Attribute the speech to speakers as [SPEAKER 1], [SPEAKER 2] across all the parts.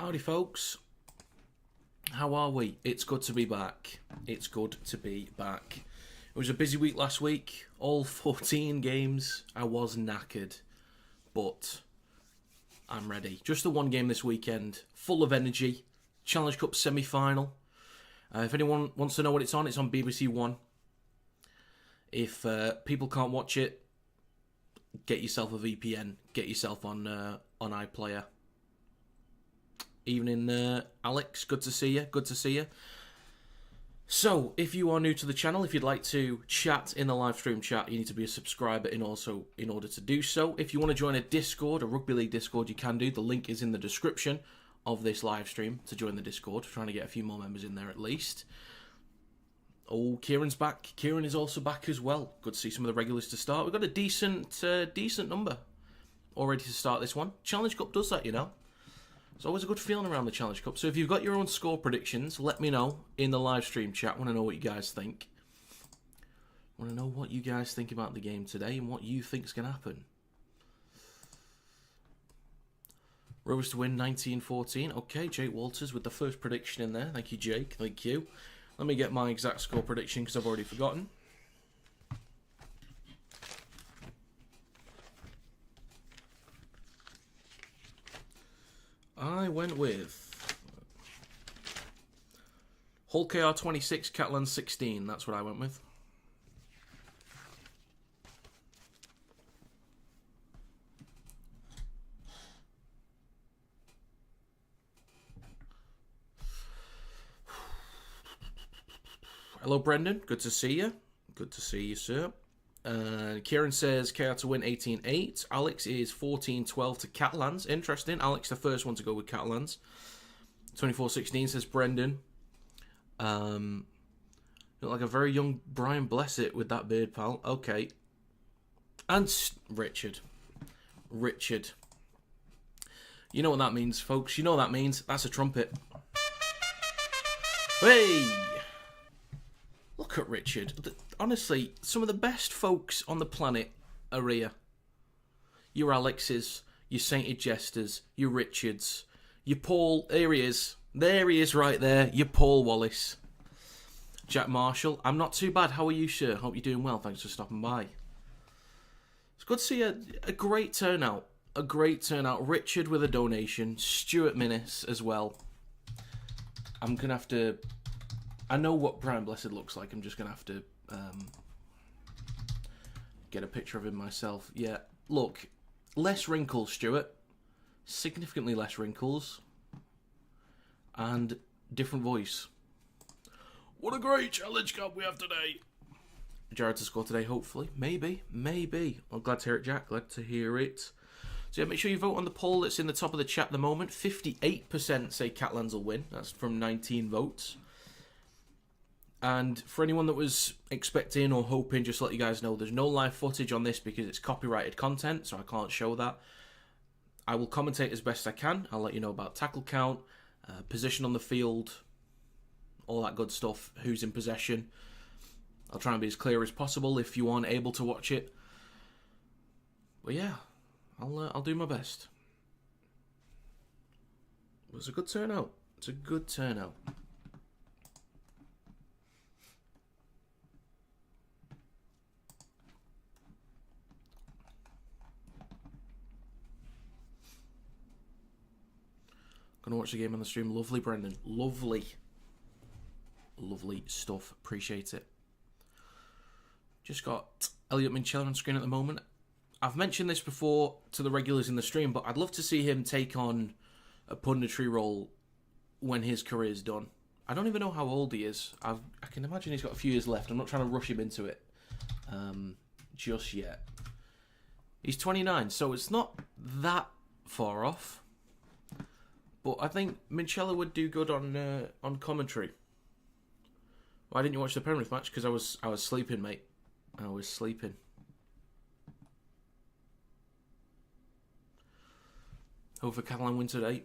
[SPEAKER 1] Howdy folks, how are we? It's good to be back. It's good to be back. It was a busy week last week, all 14 games. I was knackered, but I'm ready. Just the one game this weekend, full of energy. Challenge Cup semi-final. If anyone wants to know what it's on BBC One. If people can't watch it, get yourself a VPN. Get yourself on iPlayer. Evening, Alex. Good to see you. Good to see you. So, if you are new to the channel, if you'd like to chat in the live stream chat, you need to be a subscriber in order to do so. If you want to join a Discord, a Rugby League Discord, you can do. The link is in the description of this live stream to join the Discord. Trying to get a few more members in there at least. Oh, Kieran's back. Kieran is also back as well. Good to see some of the regulars to start. We've got a decent number already to start this one. Challenge Cup does that, you know. It's always a good feeling around the Challenge Cup. So if you've got your own score predictions, let me know in the live stream chat. I want to know what you guys think. I want to know what you guys think about the game today and what you think is going to happen. Rovers to win 19-14. Okay, Jake Walters with the first prediction in there. Thank you, Jake. Thank you. Let me get my exact score prediction because I've already forgotten. I went with Hull KR 26, Catalans 16. That's what I went with. Hello, Brendan. Good to see you. Good to see you, sir. Kieran says KR to win 18-8. Alex is 14-12 to Catalans. Interesting. Alex, the first one to go with Catalans. 24-16 says Brendan. Look like a very young Brian Blessett with that beard, pal. Okay. And Richard. Richard. You know what that means, folks. You know what that means. That's a trumpet. Hey! Look at Richard. Honestly, some of the best folks on the planet are here. Your Alexes, your Sainted Jesters, your Richards, your Paul. There he is. There he is right there. Your Paul Wallace. Jack Marshall. I'm not too bad. How are you, sir? Hope you're doing well. Thanks for stopping by. It's good to see a great turnout. A great turnout. Richard with a donation. Stuart Minnis as well. I'm going to have to... I know what Brian Blessed looks like. I'm just going to have to get a picture of him myself. Yeah, look, less wrinkles, Stuart. Significantly less wrinkles. And different voice. What a great Challenge Cup we have today. Jared to score today, hopefully. Maybe. I'm glad to hear it, Jack. Glad to hear it. So yeah, make sure you vote on the poll that's in the top of the chat at the moment. 58% say Catalans will win. That's from 19 votes. And for anyone that was expecting or hoping, just to let you guys know, there's no live footage on this because it's copyrighted content, so I can't show that. I will commentate as best I can. I'll let you know about tackle count, position on the field, all that good stuff, who's in possession. I'll try and be as clear as possible if you aren't able to watch it. But yeah, I'll do my best. It was a good turnout. It's a good turnout. Gonna watch the game on the stream. Lovely, Brendan. Lovely. Lovely stuff. Appreciate it. Just got Elliot Minchella on screen at the moment. I've mentioned this before to the regulars in the stream, but I'd love to see him take on a punditry role when his career's done. I don't even know how old he is. I can imagine he's got a few years left. I'm not trying to rush him into it just yet. He's 29, so it's not that far off. But I think Minchella would do good on commentary. Why didn't you watch the Penrith match? Because I was sleeping, mate. I was sleeping. Hope for Catalan win today.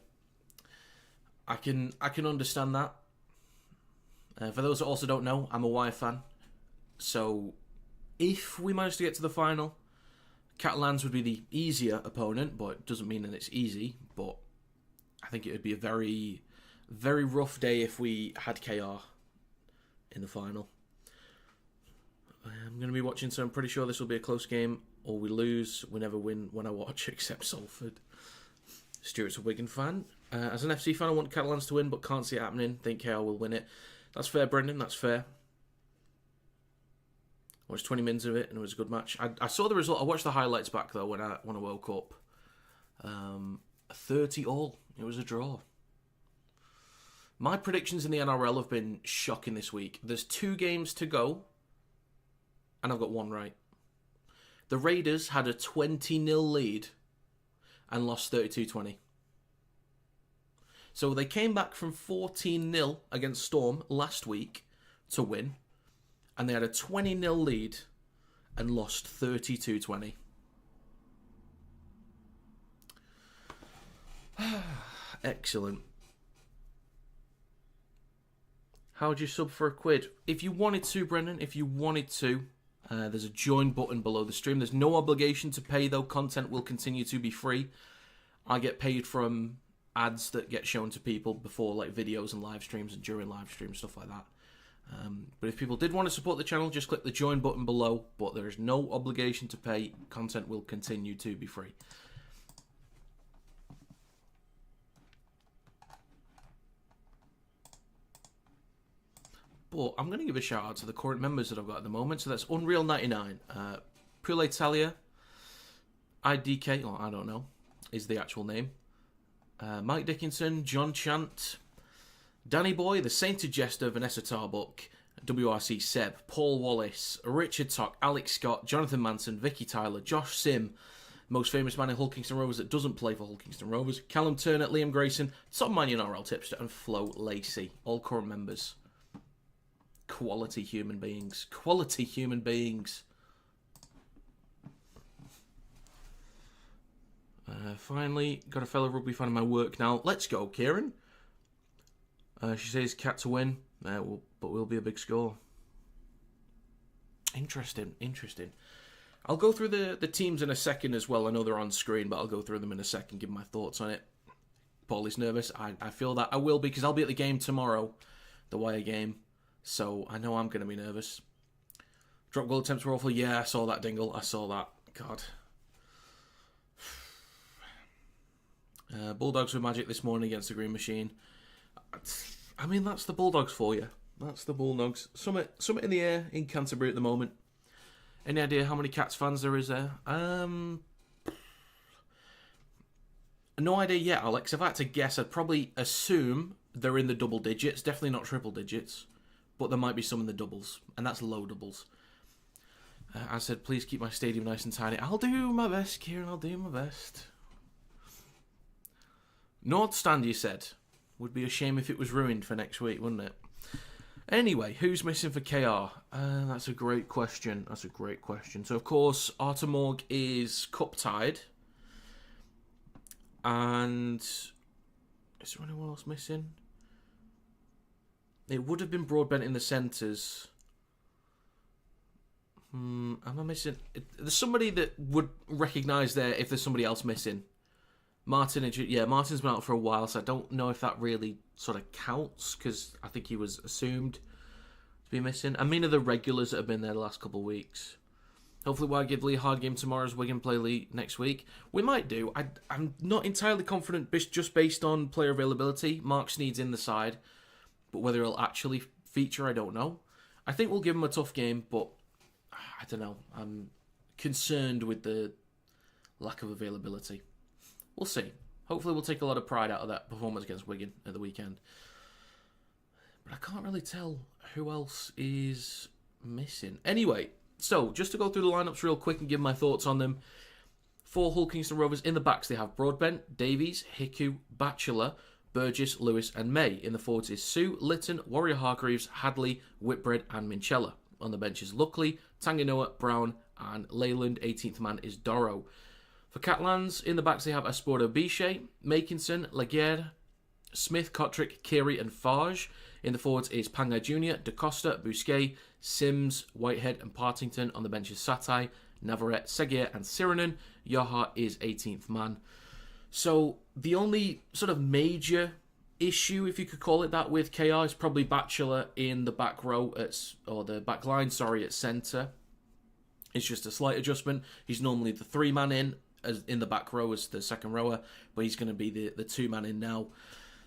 [SPEAKER 1] I can understand that. For those that also don't know, I'm a Wire fan. So if we manage to get to the final, Catalans would be the easier opponent, but it doesn't mean that it's easy. But I think it would be a very, very rough day if we had KR in the final. I'm going to be watching, so I'm pretty sure this will be a close game. Or we lose, we never win when I watch, except Salford. Stuart's a Wigan fan. As an FC fan, I want Catalans to win, but can't see it happening. Think KR will win it. That's fair, Brendan. That's fair. I watched 20 minutes of it, and it was a good match. I saw the result. I watched the highlights back, though, when I woke up. 30-all. It was a draw. My predictions in the NRL have been shocking this week. There's 2 games to go, and I've got 1 right. The Raiders had a 20-0 lead and lost 32-20. So they came back from 14-0 against Storm last week to win, and they had a 20-0 lead and lost 32-20. Excellent. How would you sub for £1? If you wanted to, Brendan, if you wanted to, there's a join button below the stream. There's no obligation to pay, though. Content will continue to be free. I get paid from ads that get shown to people before, like videos and live streams and during live streams, stuff like that. But if people did want to support the channel, just click the join button below. But there is no obligation to pay. Content will continue to be free. But I'm going to give a shout out to the current members that I've got at the moment. So that's Unreal 99, Pule Talia, IDK, or I don't know, is the actual name. Mike Dickinson, John Chant, Danny Boy, The Sainted Jester, Vanessa Tarbuck, WRC Seb, Paul Wallace, Richard Tock, Alex Scott, Jonathan Manson, Vicky Tyler, Josh Sim, most famous man in Hull Kingston Rovers that doesn't play for Hull Kingston Rovers, Callum Turner, Liam Grayson, Tom Mannion, RL Tipster, and Flo Lacey, all current members. Quality human beings. Quality human beings. Finally, got a fellow rugby fan in my work now. Let's go, Kieran. She says Cat to win, but will be a big score. Interesting. I'll go through the teams in a second as well. I know they're on screen, but I'll go through them in a second, give my thoughts on it. Paulie's nervous. I feel that I will be, because I'll be at the game tomorrow, the Wire game. So I know I'm going to be nervous. Drop goal attempts were awful. Yeah, I saw that, Dingle. I saw that. God. Bulldogs were magic this morning against the Green Machine. I mean, that's the Bulldogs for you. That's the Bulldogs. Summit in the air in Canterbury at the moment. Any idea how many Cats fans there is there? No idea yet, Alex. If I had to guess, I'd probably assume they're in the double digits. Definitely not triple digits. But there might be some in the doubles. And that's low doubles. I said, please keep my stadium nice and tidy. I'll do my best, Kieran. I'll do my best. North Stand, you said. Would be a shame if it was ruined for next week, wouldn't it? Anyway, who's missing for KR? That's a great question. So, of course, Arthur Morg is cup-tied. And is there anyone else missing? It would have been Broadbent in the centres. Am I missing? There's somebody that would recognise there if there's somebody else missing. Martin's been out for a while, so I don't know if that really sort of counts, because I think he was assumed to be missing. I mean, are the regulars that have been there the last couple of weeks. Hopefully we'll give Lee a hard game tomorrow as Wigan play Lee next week. We might do. I'm not entirely confident just based on player availability. Mark Sneed's in the side, but whether he'll actually feature, I don't know. I think we'll give him a tough game, but I don't know. I'm concerned with the lack of availability. We'll see. Hopefully we'll take a lot of pride out of that performance against Wigan at the weekend. But I can't really tell who else is missing. Anyway, so just to go through the lineups real quick and give my thoughts on them. For Hull Kingston Rovers, in the backs they have Broadbent, Davies, Hiku, Batchelor, Burgess, Lewis and May. In the forwards is Sue, Litton, Warrior Hargreaves, Hadley, Whitbread and Minchella. On the bench is Luckley, Tanganoa, Brown and Leyland. 18th man is Dorrow. For Catalans, in the backs they have Esporto Biche, Makinson, Laguerre, Smith, Kotrick, Keary and Farge. In the forwards is Pangai Jr., Da Costa, Bousquet, Sims, Whitehead and Partington. On the bench is Satai, Navarrete, Seguier and Siranen. Yoha is 18th man. So the only sort of major issue, if you could call it that, with KR is probably Batchelor in the back row, or the back line, sorry, at centre. It's just a slight adjustment. He's normally the 3-man in the back row as the second rower, but he's going to be the 2-man in now.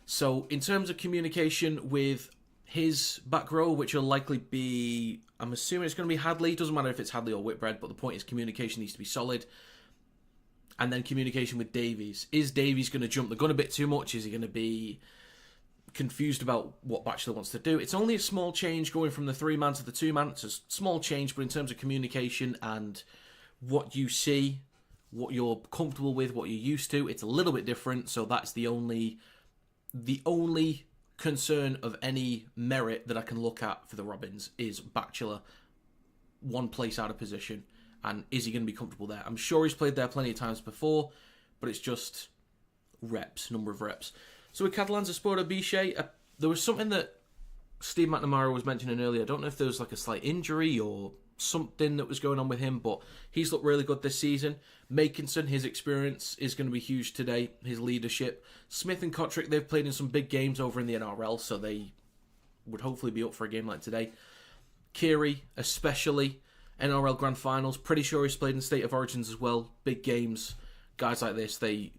[SPEAKER 1] So in terms of communication with his back row, which will likely be, I'm assuming it's going to be Hadley. Doesn't matter if it's Hadley or Whitbread, but the point is communication needs to be solid. And then communication with Davies. Is Davies going to jump the gun a bit too much? Is he going to be confused about what Batchelor wants to do? It's only a small change going from the 3-man to the 2-man. It's a small change, but in terms of communication and what you see, what you're comfortable with, what you're used to, it's a little bit different. So that's the only concern of any merit that I can look at for the Robins is Batchelor one place out of position. And is he going to be comfortable there? I'm sure he's played there plenty of times before, but it's just number of reps. So with Catalans Dragons, there was something that Steve McNamara was mentioning earlier. I don't know if there was like a slight injury or something that was going on with him, but he's looked really good this season. Makinson, his experience is going to be huge today, his leadership. Smith and Kotrick, they've played in some big games over in the NRL, so they would hopefully be up for a game like today. Keary, especially, NRL Grand Finals, pretty sure he's played in State of Origins as well. Big games, guys like this, they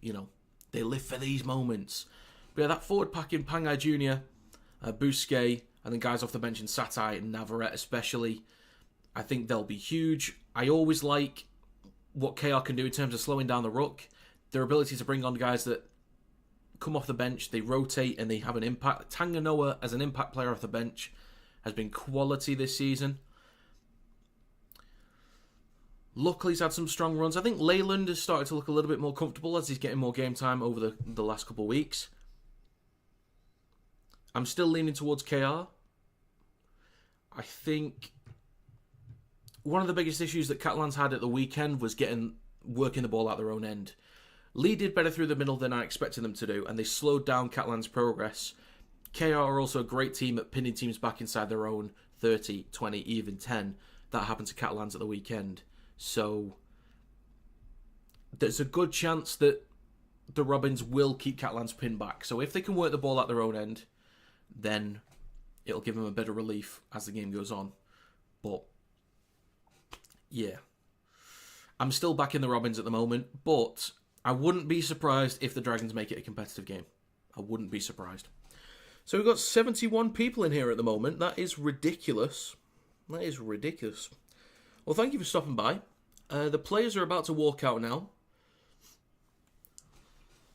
[SPEAKER 1] live for these moments. But yeah, that forward pack in Pangai Jr., Bousquet, and then guys off the bench in Satai and Navarrete especially, I think they'll be huge. I always like what KR can do in terms of slowing down the ruck. Their ability to bring on guys that come off the bench, they rotate and they have an impact. Tanganoa as an impact player off the bench has been quality this season. Luckily, he's had some strong runs. I think Leyland has started to look a little bit more comfortable as he's getting more game time over the last couple of weeks. I'm still leaning towards KR. I think one of the biggest issues that Catalans had at the weekend was working the ball out their own end. Lee did better through the middle than I expected them to do, and they slowed down Catalans' progress. KR are also a great team at pinning teams back inside their own 30, 20, even 10. That happened to Catalans at the weekend. So there's a good chance that the Robins will keep Catalans pinned back. So if they can work the ball at their own end, then it'll give them a bit of relief as the game goes on. But yeah, I'm still backing the Robins at the moment, but I wouldn't be surprised if the Dragons make it a competitive game. I wouldn't be surprised. So we've got 71 people in here at the moment. That is ridiculous. That is ridiculous. Well, thank you for stopping by. The players are about to walk out now.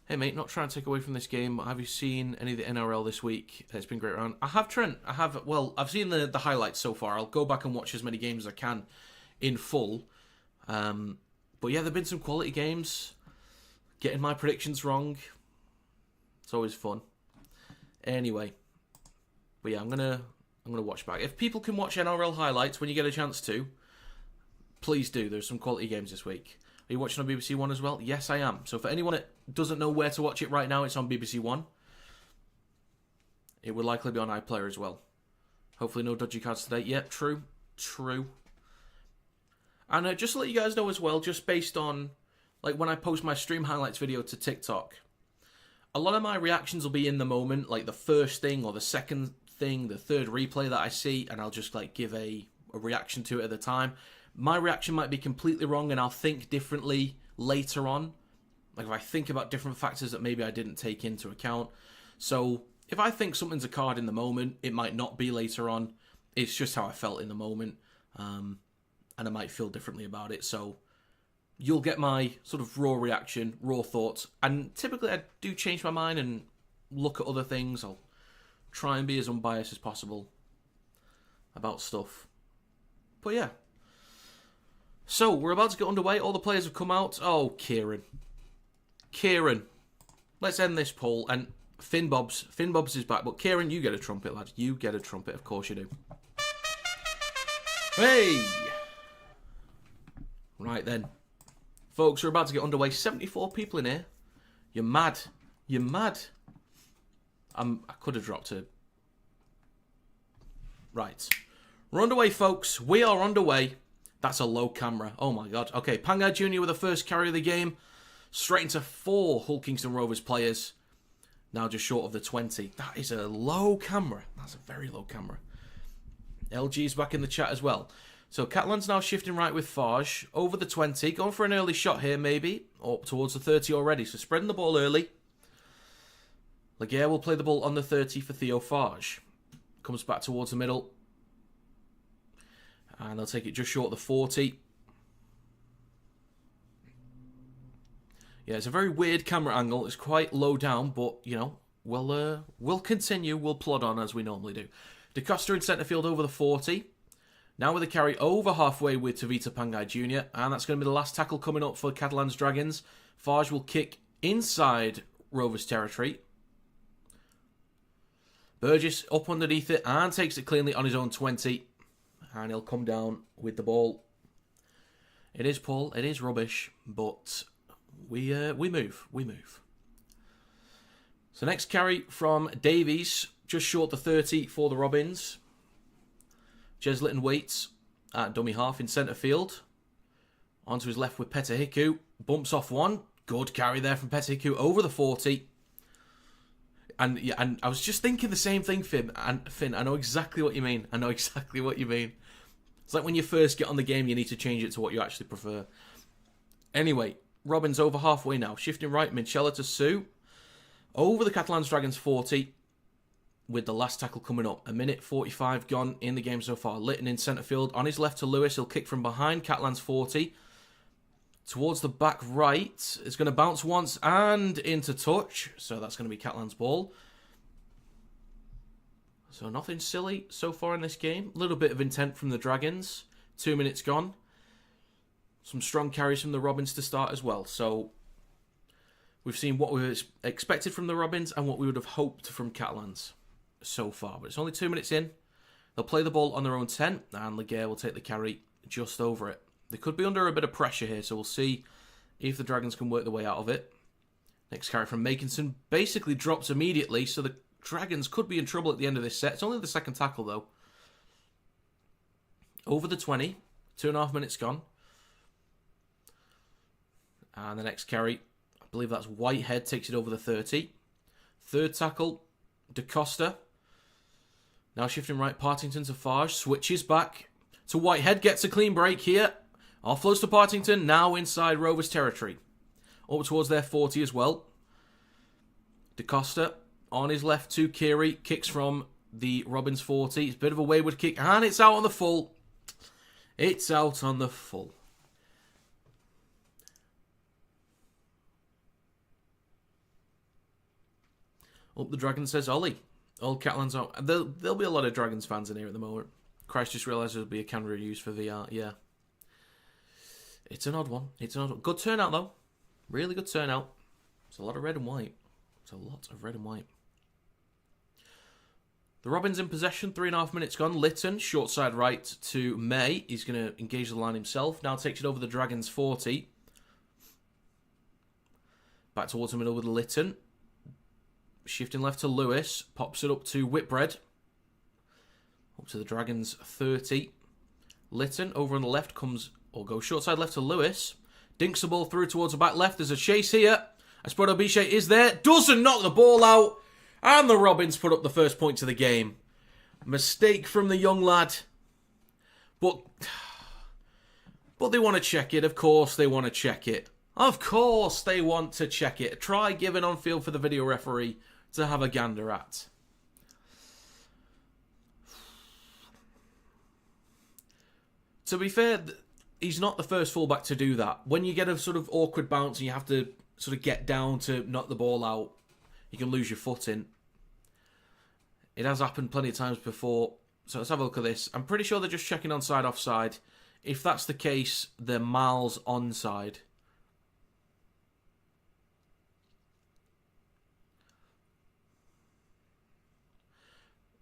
[SPEAKER 1] Hey, mate, not trying to take away from this game. Have you seen any of the NRL this week? It's been great round. I have, Trent. I've seen the highlights so far. I'll go back and watch as many games as I can in full. But yeah, there have been some quality games. Getting my predictions wrong. It's always fun. Anyway. But yeah, I'm gonna watch back. If people can watch NRL highlights when you get a chance to, please do. There's some quality games this week. Are you watching on BBC One as well? Yes, I am. So for anyone that doesn't know where to watch it right now, it's on BBC One. It will likely be on iPlayer as well. Hopefully no dodgy cards today. Yeah, true. And just to let you guys know as well, just based on like when I post my stream highlights video to TikTok, a lot of my reactions will be in the moment, like the first thing or the second thing, the third replay that I see, and I'll just like give a reaction to it at the time. My reaction might be completely wrong and I'll think differently later on. Like if I think about different factors that maybe I didn't take into account. So if I think something's a card in the moment, it might not be later on. It's just how I felt in the moment. And I might feel differently about it. So you'll get my sort of raw reaction, raw thoughts. And typically I do change my mind and look at other things. I'll try and be as unbiased as possible about stuff. But yeah. So, we're about to get underway. All the players have come out. Oh, Kieran. Let's end this poll. And Finn Bobs is back. But Kieran, you get a trumpet, lad. You get a trumpet. Of course you do. Hey! Right then. Folks, we're about to get underway. 74 people in here. You're mad. I could have dropped it. Right. We're underway, folks. We are underway. That's a low camera. Oh my god. Okay, Pangai Jr. with the first carry of the game. Straight into 4 Hull Kingston Rovers players. Now just short of the 20. That is a low camera. That's a very low camera. LG's back in the chat as well. So Catalans now shifting right with Farge. Over the 20. Going for an early shot here maybe. Up towards the 30 already. So spreading the ball early. Laguerre will play the ball on the 30 for Theo Farge. Comes back towards the middle. And they'll take it just short of the 40. Yeah, it's a very weird camera angle. It's quite low down, but, you know, we'll continue. We'll plod on as we normally do. DeCosta in centre field over the 40. Now with a carry over halfway with Tavita Pangai Jr. And that's going to be the last tackle coming up for Catalans Dragons. Farge will kick inside Rovers territory. Burgess up underneath it and takes it cleanly on his own 20. And he'll come down with the ball. It is Paul. It is rubbish, but we move. We move. So next carry from Davies, just short the 30 for the Robins. Jeslett and Waits at dummy half in centre field. Onto his left with Petahiku. Bumps off one. Good carry there from Petahiku over the 40. And yeah, and I was just thinking the same thing, Finn. And Finn, I know exactly what you mean. I know exactly what you mean. It's like when you first get on the game, you need to change it to what you actually prefer. Anyway, Robins over halfway now. Shifting right, Minchella to Sue. Over the Catalans Dragons 40. With the last tackle coming up. 1:45 gone in the game so far. Litton in centre field. On his left to Lewis. He'll kick from behind Catalans 40. Towards the back right. It's going to bounce once and into touch. So that's going to be Catalans ball. So nothing silly so far in this game. A little bit of intent from the Dragons. 2 minutes gone. Some strong carries from the Robins to start as well. So we've seen what we expected from the Robins and what we would have hoped from Catalans so far. But it's only 2 minutes in. They'll play the ball on their own 10. And Laguerre will take the carry just over it. They could be under a bit of pressure here. So we'll see if the Dragons can work their way out of it. Next carry from Makinson. Basically drops immediately. So the Dragons could be in trouble at the end of this set. It's only the second tackle though. Over the 20. 2.5 minutes gone. And the next carry, I believe that's Whitehead, takes it over the 30. Third tackle, DeCosta. Now shifting right, Partington to Farge. Switches back to Whitehead. Gets a clean break here. Offloads to Partington. Now inside Rovers territory. Up towards their 40 as well. DeCosta on his left to Kiri. Kicks from the Robins 40. It's a bit of a wayward kick. And it's out on the full. It's out on the full. Up the Dragons says Ollie. All Catalans out. There'll be a lot of Dragons fans in here at the moment. Christ just realised there'll be a camera used for VR. Yeah. It's an odd one. It's an odd one. Good turnout though. Really good turnout. It's a lot of red and white. It's a lot of red and white. The Robins in possession. 3.5 minutes gone. Litton, short side right to May. He's going to engage the line himself. Now takes it over the Dragons 40. Back towards the middle with Litton. Shifting left to Lewis. Pops it up to Whitbread. Up to the Dragons 30. Litton over on the left comes, or goes short side left to Lewis. Dinks the ball through towards the back left. There's a chase here. Espardo Biche is there. Doesn't knock the ball out. And the Robins put up the first points of the game. Mistake from the young lad. But they want to check it. Of course they want to check it. Of course they want to check it. Try giving on field for the video referee to have a gander at. To be fair, he's not the first fullback to do that. When you get a sort of awkward bounce and you have to sort of get down to knock the ball out, you can lose your footing. It has happened plenty of times before. So let's have a look at this. I'm pretty sure they're just checking onside, offside. If that's the case, they're miles onside.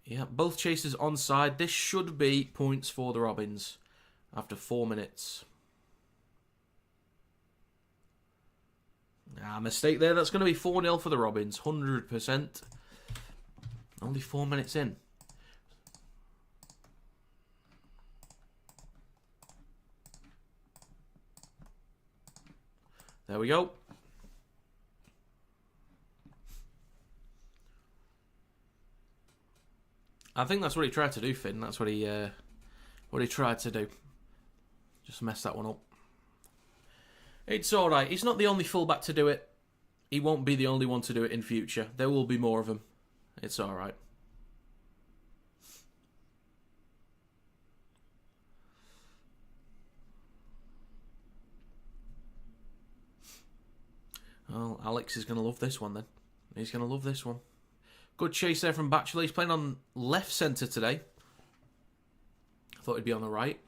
[SPEAKER 1] Yeah, both chases onside. This should be points for the Robins after 4 minutes. Mistake there. That's going to be 4-0 for the Robins. 100%. Only 4 minutes in. There we go. I think that's what he tried to do, Finn. That's what he tried to do. Just messed that one up. It's alright. He's not the only fullback to do it. He won't be the only one to do it in future. There will be more of them. It's alright. Well, Alex is going to love this one then. He's going to love this one. Good chase there from Batchelor. He's playing on left centre today. I thought he'd be on the right.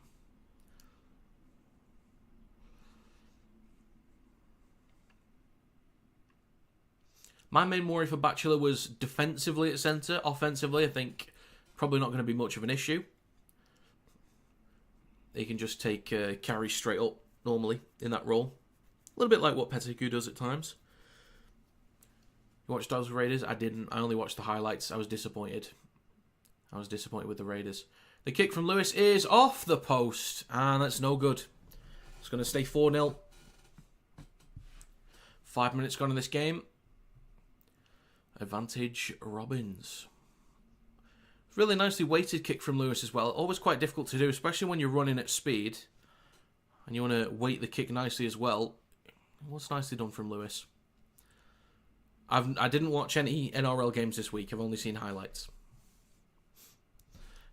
[SPEAKER 1] My main worry for Batchelor was defensively at centre. Offensively, I think probably not going to be much of an issue. He can just take carries straight up normally in that role. A little bit like what Pettigrew does at times. You watched those Raiders? I didn't. I only watched the highlights. I was disappointed. I was disappointed with the Raiders. The kick from Lewis is off the post. And that's no good. It's going to stay 4-0. 5 minutes gone in this game. Advantage Robins. Really nicely weighted kick from Lewis as well. Always quite difficult to do, especially when you're running at speed. And you want to weight the kick nicely as well. It was nicely done from Lewis. I didn't watch any NRL games this week. I've only seen highlights.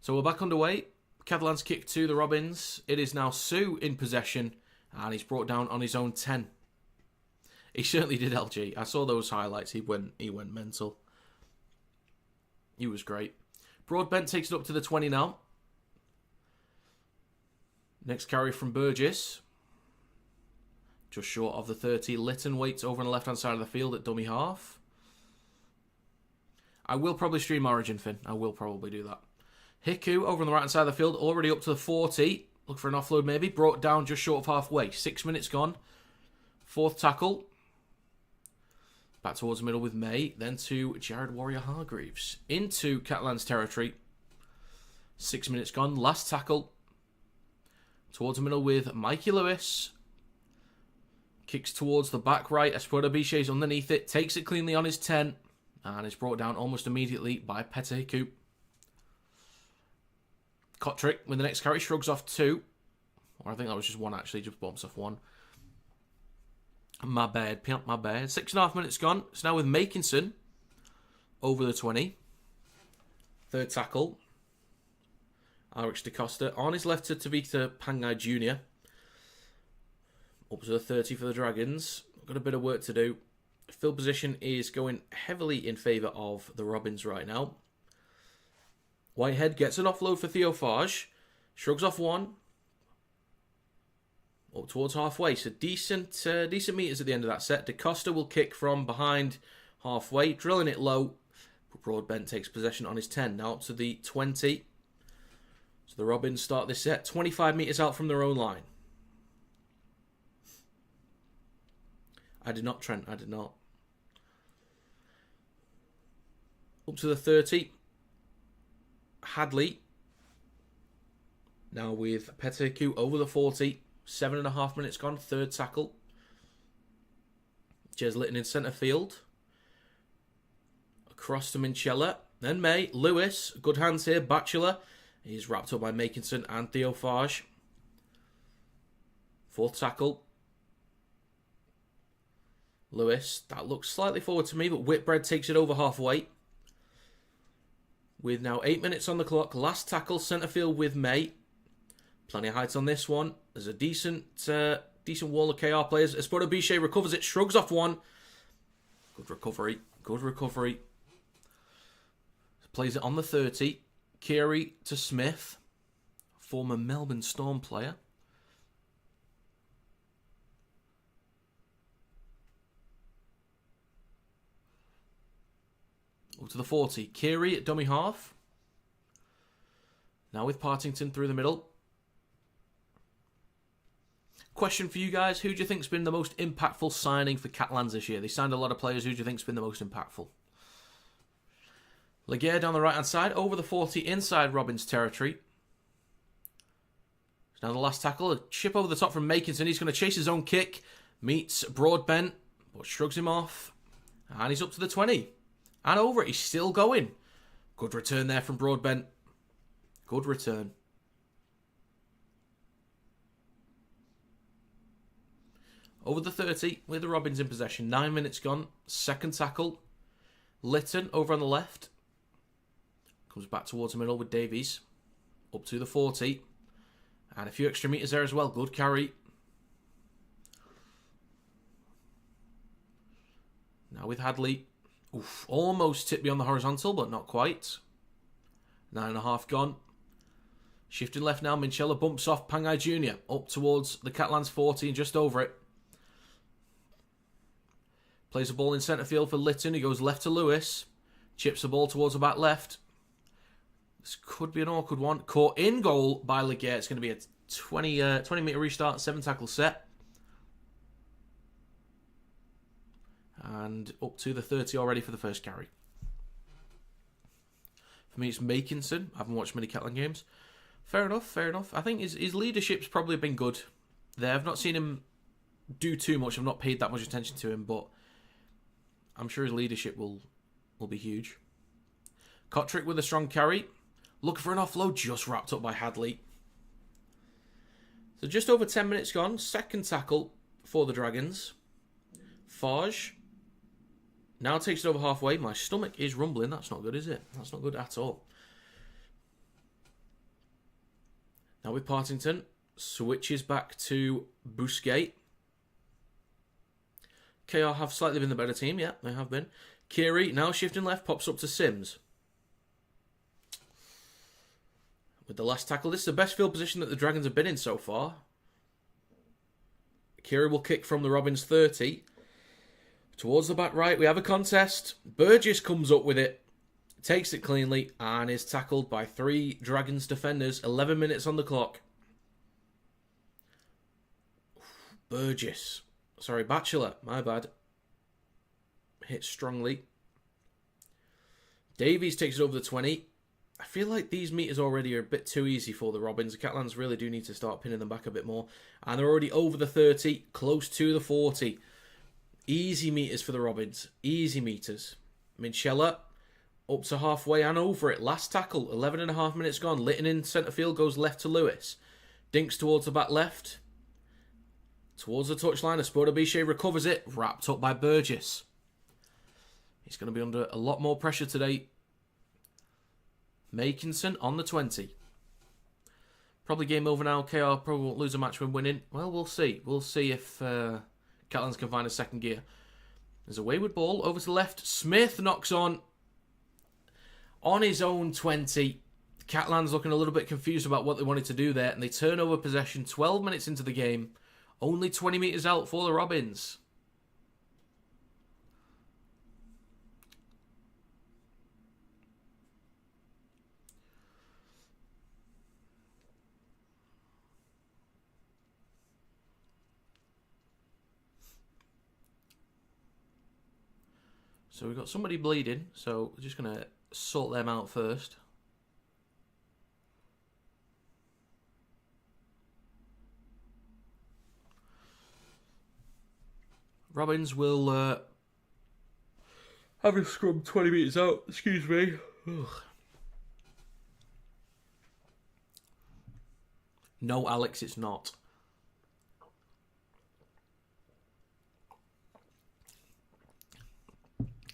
[SPEAKER 1] So we're back underway. Catalans kick to the Robins. It is now Sue in possession. And he's brought down on his own 10. He certainly did, LG. I saw those highlights. He went mental. He was great. Broadbent takes it up to the 20 now. Next carry from Burgess. Just short of the 30. Lytton waits over on the left-hand side of the field at dummy half. I will probably stream Origin, Finn. I will probably do that. Hiku over on the right-hand side of the field. Already up to the 40. Look for an offload maybe. Brought down just short of halfway. 6 minutes gone. Fourth tackle. Back towards the middle with May. Then to Jared Warrior-Hargreaves. Into Catalans territory. 6 minutes gone. Last tackle. Towards the middle with Mikey Lewis. Kicks towards the back right. Espoir Bichet's underneath it. Takes it cleanly on his 10. And is brought down almost immediately by Pettigrew. Kotrick with the next carry. Shrugs off 2. Or I think that was just 1 actually. Just bumps off 1. My bad, Piant, my bad. 6.5 minutes gone. It's now with Makinson. Over the 20. Third tackle. Alex DaCosta. On his left to Tavita Pangai Jr. Up to the 30 for the Dragons. Got a bit of work to do. Field position is going heavily in favour of the Robins right now. Whitehead gets an offload for Theophage. Shrugs off 1. Up towards halfway. So decent meters at the end of that set. DaCosta will kick from behind halfway. Drilling it low. Broadbent takes possession on his 10. Now up to the 20. So the Robins start this set 25 metres out from their own line. I did not, Trent. I did not. Up to the 30. Hadley. Now with Pettigrew over the 40. 7.5 minutes gone. Third tackle. Jez Lytton in centre field. Across to Minchella. Then May. Lewis. Good hands here. Batchelor. He's wrapped up by Makinson and Theophage. Fourth tackle. Lewis. That looks slightly forward to me, but Whitbread takes it over halfway. With now 8 minutes on the clock. Last tackle. Centre field with May. Plenty of height on this one. There's a decent wall of KR players. Espoir Bichet recovers it. Shrugs off 1. Good recovery. Good recovery. Plays it on the 30. Keary to Smith. Former Melbourne Storm player. Up to the 40. Keary at dummy half. Now with Partington through the middle. Question for you guys. Who do you think's been the most impactful signing for Catalans this year? They signed a lot of players. Who do you think's been the most impactful? Laguerre down the right-hand side. Over the 40 inside Robins territory. Now the last tackle. A chip over the top from Makinson. He's going to chase his own kick. Meets Broadbent. But shrugs him off. And he's up to the 20. And over it. He's still going. Good return there from Broadbent. Good return. Over the 30 with the Robins in possession. 9 minutes gone. Second tackle. Lytton over on the left. Comes back towards the middle with Davies. Up to the 40. And a few extra metres there as well. Good carry. Now with Hadley. Oof, almost tipped beyond the horizontal, but not quite. 9.5 gone. Shifting left now. Minchella bumps off Pangai Jr. Up towards the Catalans 40 and just over it. Plays the ball in centre field for Lytton. He goes left to Lewis. Chips the ball towards the back left. This could be an awkward one. Caught in goal by Leguer. It's going to be a 20 metre restart, 7 tackle set. And up to the 30 already for the first carry. For me, it's Makinson. I haven't watched many Catalan games. Fair enough, fair enough. I think his leadership's probably been good there. I've not seen him do too much. I've not paid that much attention to him, but I'm sure his leadership will be huge. Kotrick with a strong carry. Looking for an offload. Just wrapped up by Hadley. So just over 10 minutes gone. Second tackle for the Dragons. Farge now takes it over halfway. My stomach is rumbling. That's not good, is it? That's not good at all. Now with Partington. Switches back to Bousquet. KR have slightly been the better team. Yeah, they have been. Kiri now shifting left. Pops up to Sims. With the last tackle. This is the best field position that the Dragons have been in so far. Kiri will kick from the Robins 30. Towards the back right, we have a contest. Burgess comes up with it. Takes it cleanly and is tackled by 3 Dragons defenders. 11 minutes on the clock. Burgess. Sorry, Batchelor. My bad. Hit strongly. Davies takes it over the 20. I feel like these meters already are a bit too easy for the Robins. The Catalans really do need to start pinning them back a bit more. And they're already over the 30, close to the 40. Easy meters for the Robins. Easy meters. Minchella up to halfway and over it. Last tackle. 11.5 minutes gone. Lytton in centre field goes left to Lewis. Dinks towards the back left. Towards the touchline. Esportabichet recovers it. Wrapped up by Burgess. He's going to be under a lot more pressure today. Makinson on the 20. Probably game over now. KR probably won't lose a match when winning. Well, we'll see. We'll see if Catalans can find a second gear. There's a wayward ball over to the left. Smith knocks on his own 20. Catalans looking a little bit confused about what they wanted to do there. And they turn over possession 12 minutes into the game. Only 20 metres out for the Robins. So we've got somebody bleeding, so we're just going to sort them out first. Robins will have a scrum 20 metres out. Excuse me. Ugh. No, Alex, it's not.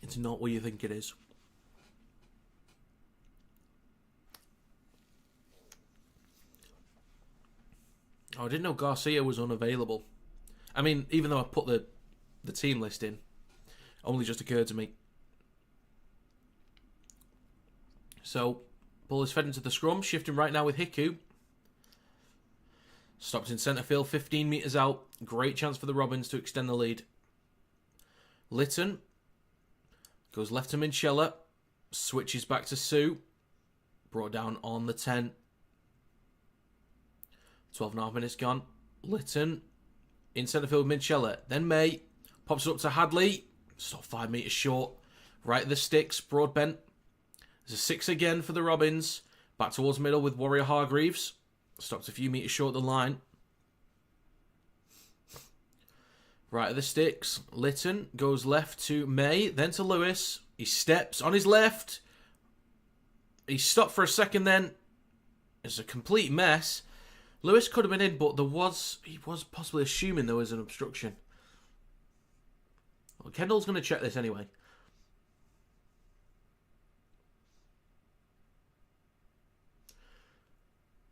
[SPEAKER 1] It's not what you think it is. Oh, I didn't know Garcia was unavailable. I mean, even though I put the team list in, only just occurred to me. So, ball is fed into the scrum, shifting right now with Hiku. Stopped in centre field, 15 metres out. Great chance for the Robins to extend the lead. Lytton goes left to Minchella. Switches back to Sue. Brought down on the 10. 12.5 minutes gone. Lytton in centre field with Minchella. Then May pops it up to Hadley. Stop 5 metres short. Right at the sticks. Broadbent. There's a 6 again for the Robins. Back towards middle with Warrior Hargreaves. Stopped a few metres short of the line. Right at the sticks. Lytton goes left to May. Then to Lewis. He steps on his left. He stopped for a second then. It's a complete mess. Lewis could have been in, but he was possibly assuming there was an obstruction. Well, Kendall's going to check this anyway.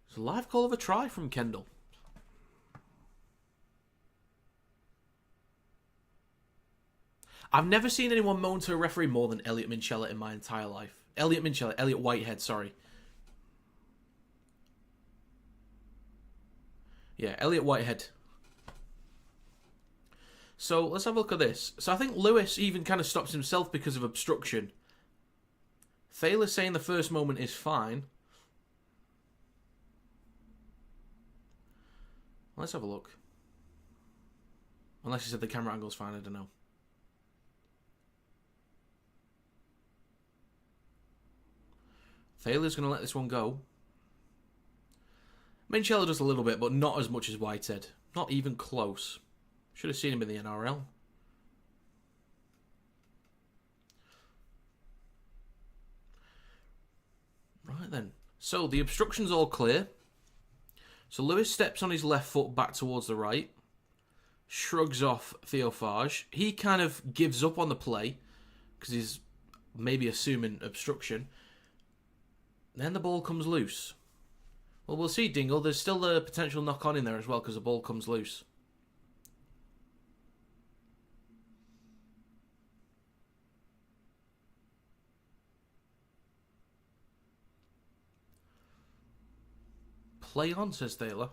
[SPEAKER 1] It's a live call of a try from Kendall. I've never seen anyone moan to a referee more than Elliot Minchella in my entire life. Elliot Whitehead, sorry. Yeah, Elliot Whitehead. So, let's have a look at this. So, I think Lewis even kind of stops himself because of obstruction. Thaler's saying the first moment is fine. Let's have a look. Unless he said the camera angle's fine, I don't know. Thaler's going to let this one go. Minchella does a little bit, but not as much as Whitehead. Not even close. Should have seen him in the NRL. Right then. So the obstruction's all clear. So Lewis steps on his left foot back towards the right. Shrugs off Theophage. He kind of gives up on the play because he's maybe assuming obstruction. Then the ball comes loose. Well, we'll see, Dingle. There's still the potential knock-on in there as well because the ball comes loose. Play on, says Thaler.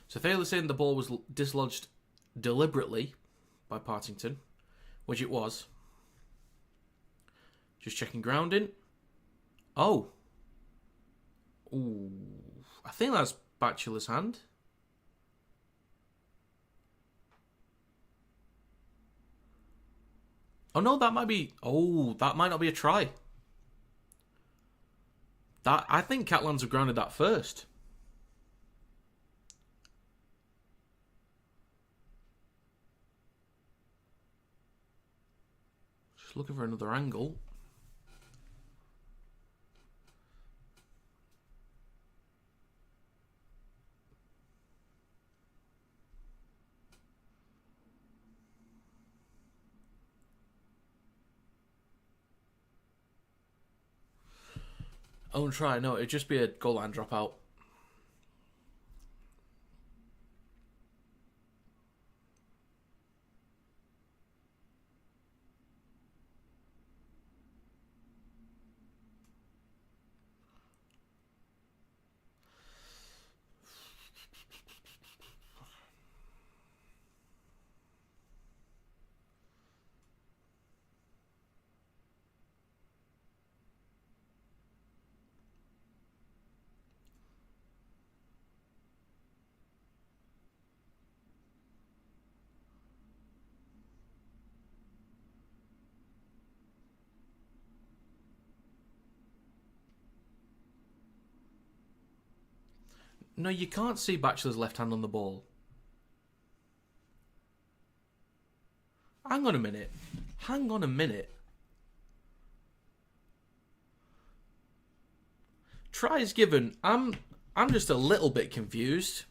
[SPEAKER 1] So Thaler's saying the ball was dislodged deliberately by Partington, which it was. Just checking grounding. Oh. Ooh. I think that's Batchelor's hand. Oh no, that might be... Oh, that might not be a try. I think Catalans have grounded that first. Just looking for another angle. Own try, no, it'd just be a goal line dropout. No, you can't see Batchelor's left hand on the ball. Hang on a minute. Hang on a minute. Try is given. I'm just a little bit confused.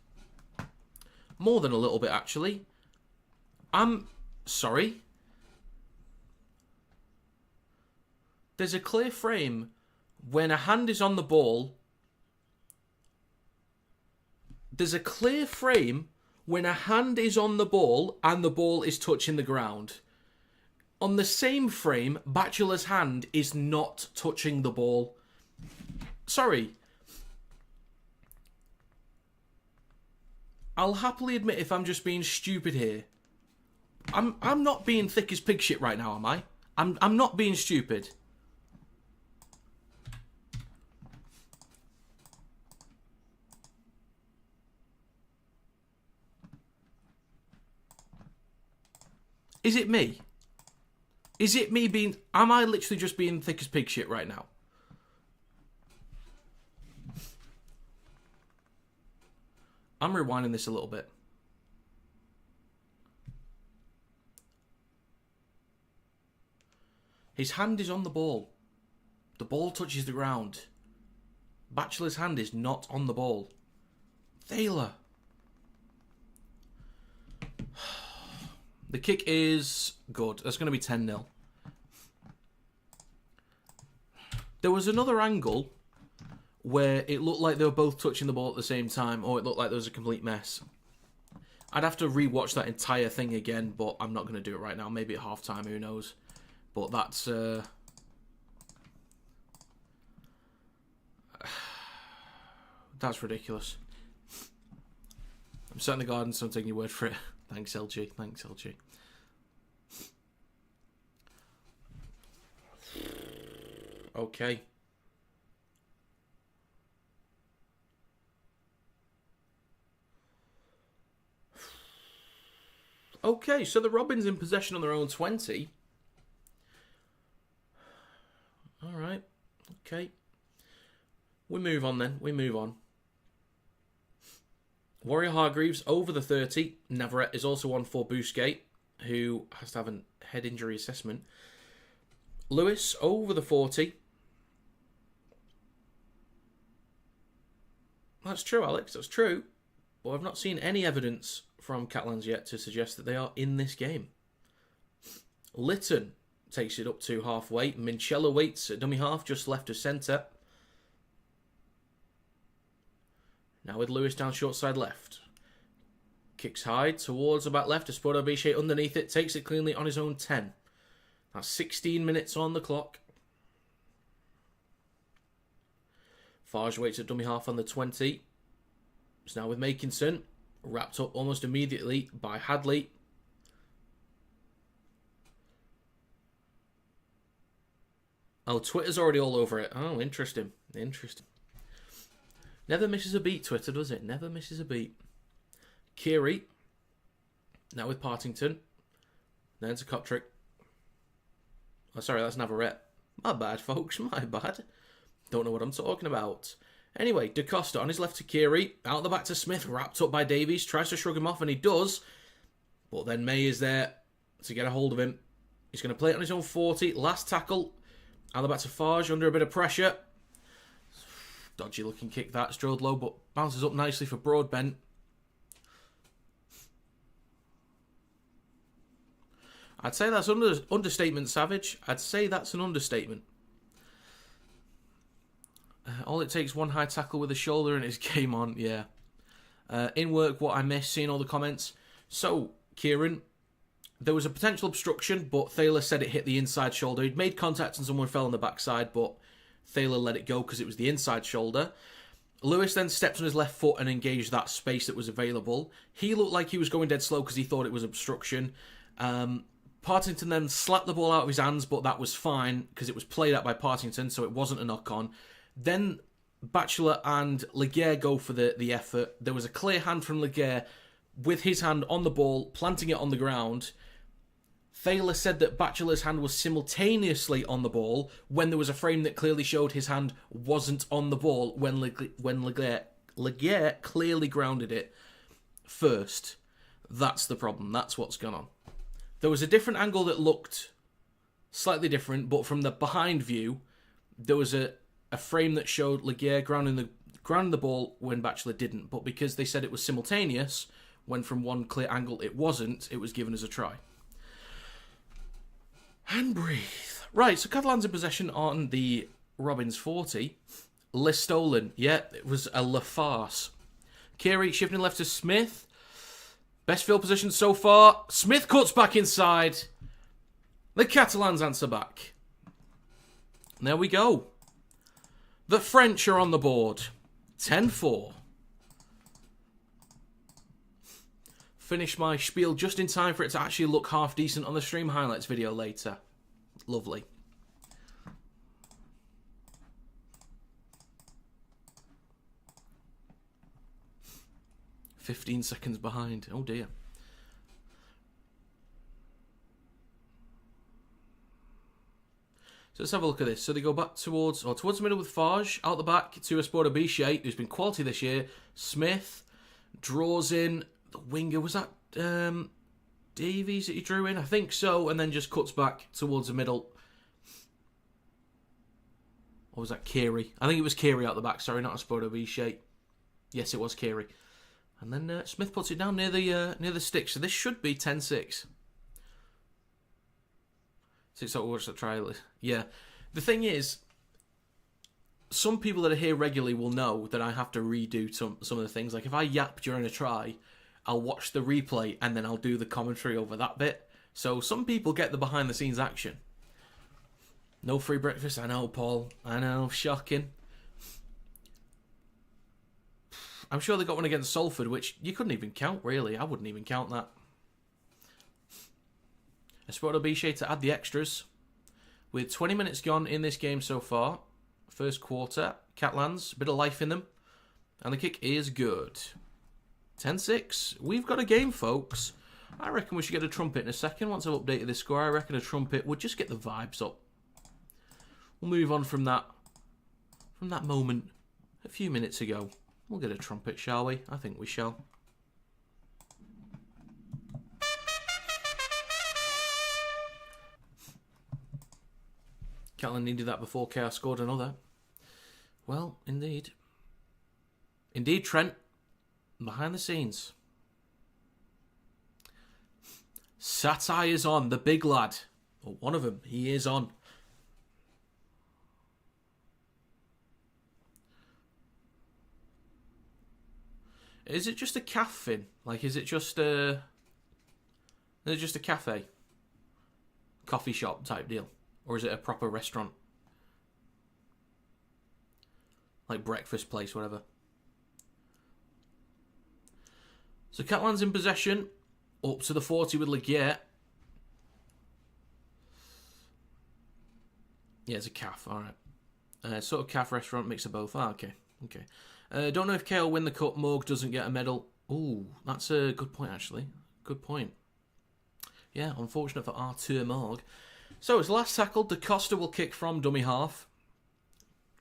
[SPEAKER 1] More than a little bit, actually. I'm sorry. There's a clear frame when a hand is on the ball. There's a clear frame when a hand is on the ball and the ball is touching the ground. On the same frame, Batchelor's hand is not touching the ball. Sorry. I'll happily admit if I'm just being stupid here. I'm not being thick as pig shit right now, am I? I'm not being stupid. Is it me? Is it me being... Am I literally just being thick as pig shit right now? I'm rewinding this a little bit. His hand is on the ball. The ball touches the ground. Batchelor's hand is not on the ball. Thaler. The kick is good. That's going to be 10-0. There was another angle where it looked like they were both touching the ball at the same time, or it looked like there was a complete mess. I'd have to rewatch that entire thing again, but I'm not going to do it right now. Maybe at halftime, who knows. But that's... that's ridiculous. I'm setting the garden, so I'm taking your word for it. Thanks, LG. Thanks, LG. Okay. Okay, so the Robins in possession on their own 20. All right. Okay. We move on then. We move on. Warrior Hargreaves over the 30. Navarrete is also on for Bousquet, who has to have a head injury assessment. Lewis over the 40. That's true, Alex. That's true. But I've not seen any evidence from Catalans yet to suggest that they are in this game. Lytton takes it up to halfway. Minchella waits at dummy half, just left of centre. Now with Lewis down short side left. Kicks high towards the back left. Esporto Biche underneath it. Takes it cleanly on his own 10. That's 16 minutes on the clock. Farge waits at dummy half on the 20. It's now with Makinson. Wrapped up almost immediately by Hadley. Oh, Twitter's already all over it. Oh, interesting. Interesting. Never misses a beat, Twitter, does it? Never misses a beat. Keary. Now with Partington. Then to Kotrick. Oh, sorry, that's Navarrete. My bad, folks. My bad. Don't know what I'm talking about. Anyway, DaCosta on his left to Keary. Out the back to Smith. Wrapped up by Davies. Tries to shrug him off, and he does. But then May is there to get a hold of him. He's going to play it on his own 40. Last tackle. Out the back to Farge under a bit of pressure. Dodgy looking kick that's drilled low, but bounces up nicely for Broadbent. I'd say that's understatement, Savage. I'd say that's an understatement. All it takes one high tackle with a shoulder and it's game on. Yeah. In work, what I missed, seeing all the comments. So, Kieran, there was a potential obstruction, but Thaler said it hit the inside shoulder. He'd made contact and someone fell on the backside, but Thaler let it go because it was the inside shoulder. Lewis then stepped on his left foot and engaged that space that was available. He looked like he was going dead slow because he thought it was obstruction. Partington then slapped the ball out of his hands, but that was fine because it was played out by Partington, so it wasn't a knock-on. Then Batchelor and Laguerre go for the effort. There was a clear hand from Laguerre with his hand on the ball, planting it on the ground. Thaler said that Batchelor's hand was simultaneously on the ball when there was a frame that clearly showed his hand wasn't on the ball when Laguerre clearly grounded it first. That's the problem. That's what's gone on. There was a different angle that looked slightly different, but from the behind view, there was a frame that showed Laguerre grounding the ball when Batchelor didn't. But because they said it was simultaneous, when from one clear angle it wasn't, it was given as a try. And breathe. Right, so Catalans in possession on the Robins 40. Listolen. Yeah, it was a la farce. Keary shifting left to Smith. Best field position so far. Smith cuts back inside. The Catalans answer back. And there we go. The French are on the board. 10-4. Finish my spiel just in time for it to actually look half decent on the stream highlights video later. Lovely. "15 seconds behind. Oh dear. So let's have a look at this. So they go back towards the middle with Farge, out the back to Esporto Biche, who's been quality this year. Smith draws in the winger. Was that Davies that he drew in? I think so. And then just cuts back towards the middle. Or was that Kiri? I think it was Kiri out the back. Sorry, not a Spodo Biche. Yes, it was Kiri. And then Smith puts it down near the stick. So this should be 10-6. 6 watch that trial. Yeah. The thing is, some people that are here regularly will know that I have to redo some of the things. Like if I yap during a try, I'll watch the replay and then I'll do the commentary over that bit. So some people get the behind the scenes action. No free breakfast. I know, Paul. I know. Shocking. I'm sure they got one against Salford, which you couldn't even count, really. I wouldn't even count that. Esporto Biche to add the extras. With 20 minutes gone in this game so far. First quarter. Catalans, a bit of life in them. And the kick is good. 10-6. We've got a game, folks. I reckon we should get a trumpet in a second. Once I've updated this score, I reckon a trumpet would just get the vibes up. We'll move on from that moment a few minutes ago. We'll get a trumpet, shall we? I think we shall. Catalan needed that before Chaos scored another. Well, indeed. Indeed, Trent. Behind the scenes. Satire is on, the big lad. Or one of them, he is on. Is it just a cafe? Like, is it just a cafe? Coffee shop type deal? Or is it a proper restaurant? Like breakfast place, whatever. So Catalans in possession. Up to the 40 with Legier. Yeah, it's a calf, alright. Sort of calf restaurant, mix of both. Ah, okay. Don't know if KO win the cup, Morg doesn't get a medal. Ooh, that's a good point, actually. Good point. Yeah, unfortunate for Artur Morg. So it's last tackled. Da Costa will kick from dummy half.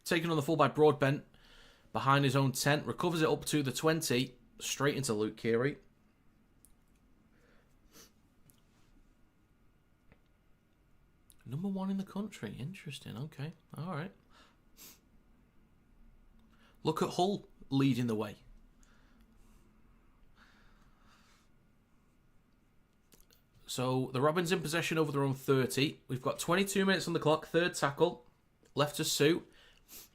[SPEAKER 1] Taken on the full by Broadbent. Behind his own 10. Recovers it up to the 20. Straight into Luke Keary. Number 1 in the country. Interesting. Okay. All right. Look at Hull leading the way. So the Robins in possession over their own 30. We've got 22 minutes on the clock. Third tackle. Left to Sue,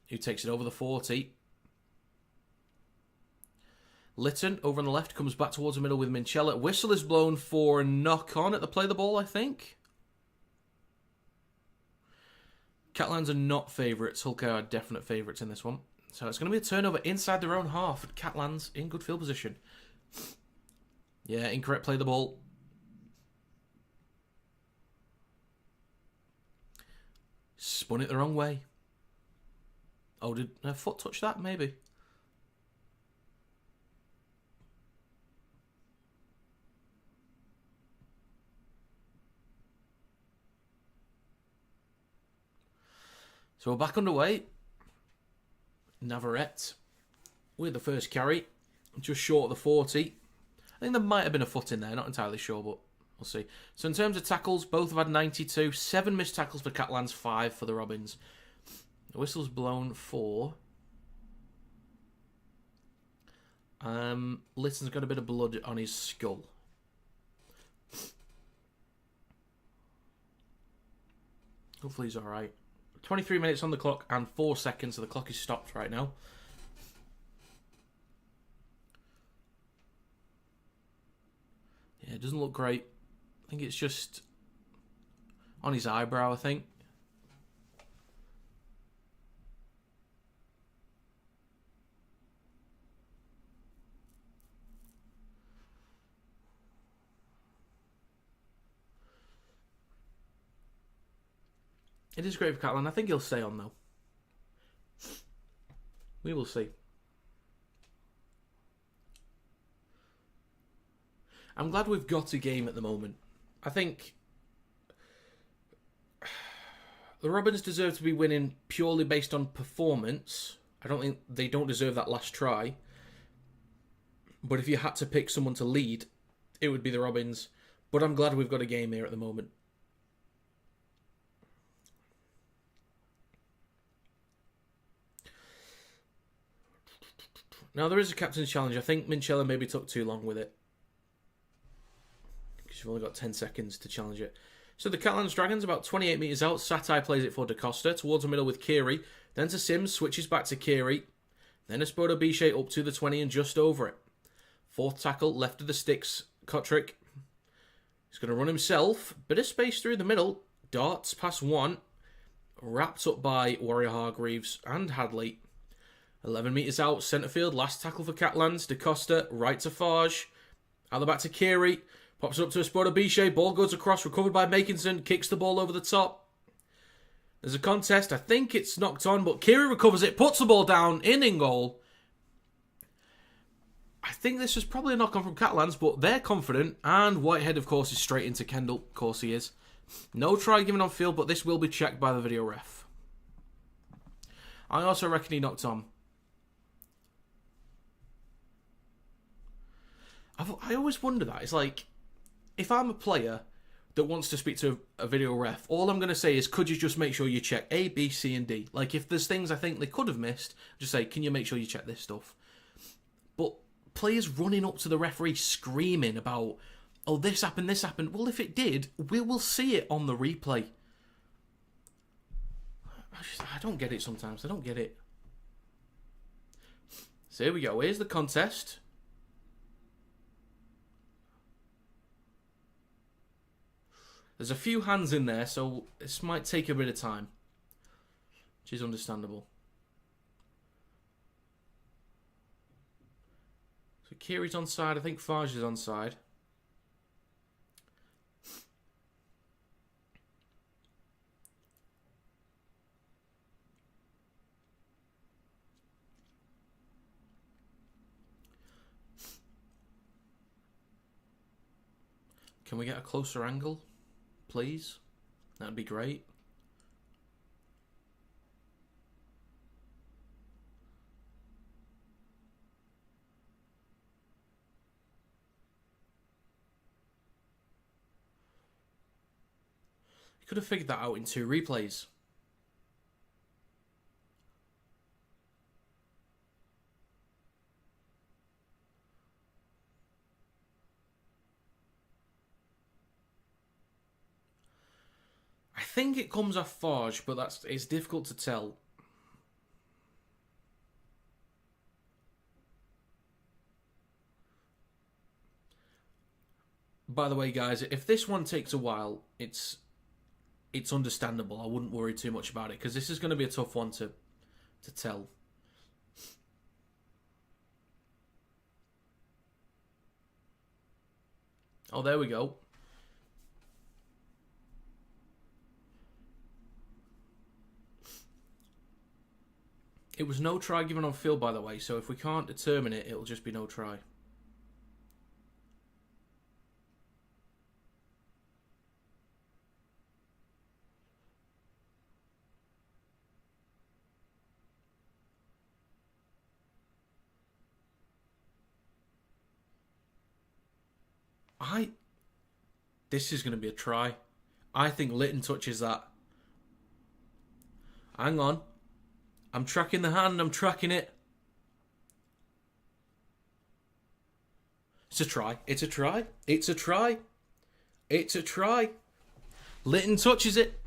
[SPEAKER 1] who takes it over the 40. Lytton over on the left comes back towards the middle with Minchella. Whistle is blown for a knock on at the play the ball, I think. Catalans are not favourites. Hull are definite favourites in this one. So it's going to be a turnover inside their own half. Catalans in good field position. Yeah, incorrect play the ball. Spun it the wrong way. Oh, did a foot touch that? Maybe. So we're back underway. Navarrete with the first carry. Just short of the 40. I think there might have been a foot in there. Not entirely sure, but we'll see. So in terms of tackles, both have had 92. 7 missed tackles for Catalans, 5 for the Robins. The whistle's blown for... Litton's got a bit of blood on his skull. Hopefully he's alright. 23 minutes on the clock and 4 seconds, so the clock is stopped right now. Yeah, it doesn't look great. I think it's just on his eyebrow, I think. It is great for Catalan. I think he'll stay on, though. We will see. I'm glad we've got a game at the moment. I think the Robins deserve to be winning purely based on performance. I don't think they don't deserve that last try. But if you had to pick someone to lead, it would be the Robins. But I'm glad we've got a game here at the moment. Now, there is a captain's challenge. I think Minchella maybe took too long with it. Because you've only got 10 seconds to challenge it. So the Catalans Dragons, about 28 metres out. Satai plays it for Da Costa. Towards the middle with Kiri. Then to Sims, switches back to Kiri. Then a Spoda Biche up to the 20 and just over it. Fourth tackle, left of the sticks. Kotrick. He's going to run himself. Bit of space through the middle. Darts past one. Wrapped up by Warrior Hargreaves and Hadley. 11 metres out, centre field, last tackle for Catalans. Da Costa, right to Farge. Out the back to Kiri. Pops it up to a Spoda Biche. Ball goes across, recovered by Makinson. Kicks the ball over the top. There's a contest. I think it's knocked on, but Kiri recovers it. Puts the ball down in goal. I think this was probably a knock-on from Catalans, but they're confident. And Whitehead, of course, is straight into Kendall. Of course he is. No try given on field, but this will be checked by the video ref. I also reckon he knocked on. I always wonder that. It's like, if I'm a player that wants to speak to a video ref, all I'm going to say is, could you just make sure you check A, B, C, and D? Like, if there's things I think they could have missed, just say, can you make sure you check this stuff? But players running up to the referee screaming about, oh, this happened, this happened. Well, if it did, we will see it on the replay. I don't get it sometimes. I don't get it. So here we go. Here's the contest. There's a few hands in there, so this might take a bit of time, which is understandable. So Kiri's onside. I think Farge is onside. Can we get a closer angle? Please? That'd be great. You could have figured that out in 2 replays. I think it comes off Farge, but it's difficult to tell. By the way, guys, if this one takes a while, it's understandable. I wouldn't worry too much about it, because this is going to be a tough one to tell. Oh, there we go. It was no try given on field, by the way, so if we can't determine it, it'll just be no try. This is going to be a try. I think Litton touches that. Hang on. I'm tracking the hand. I'm tracking it. It's a try. It's a try. It's a try. It's a try. Litton touches it.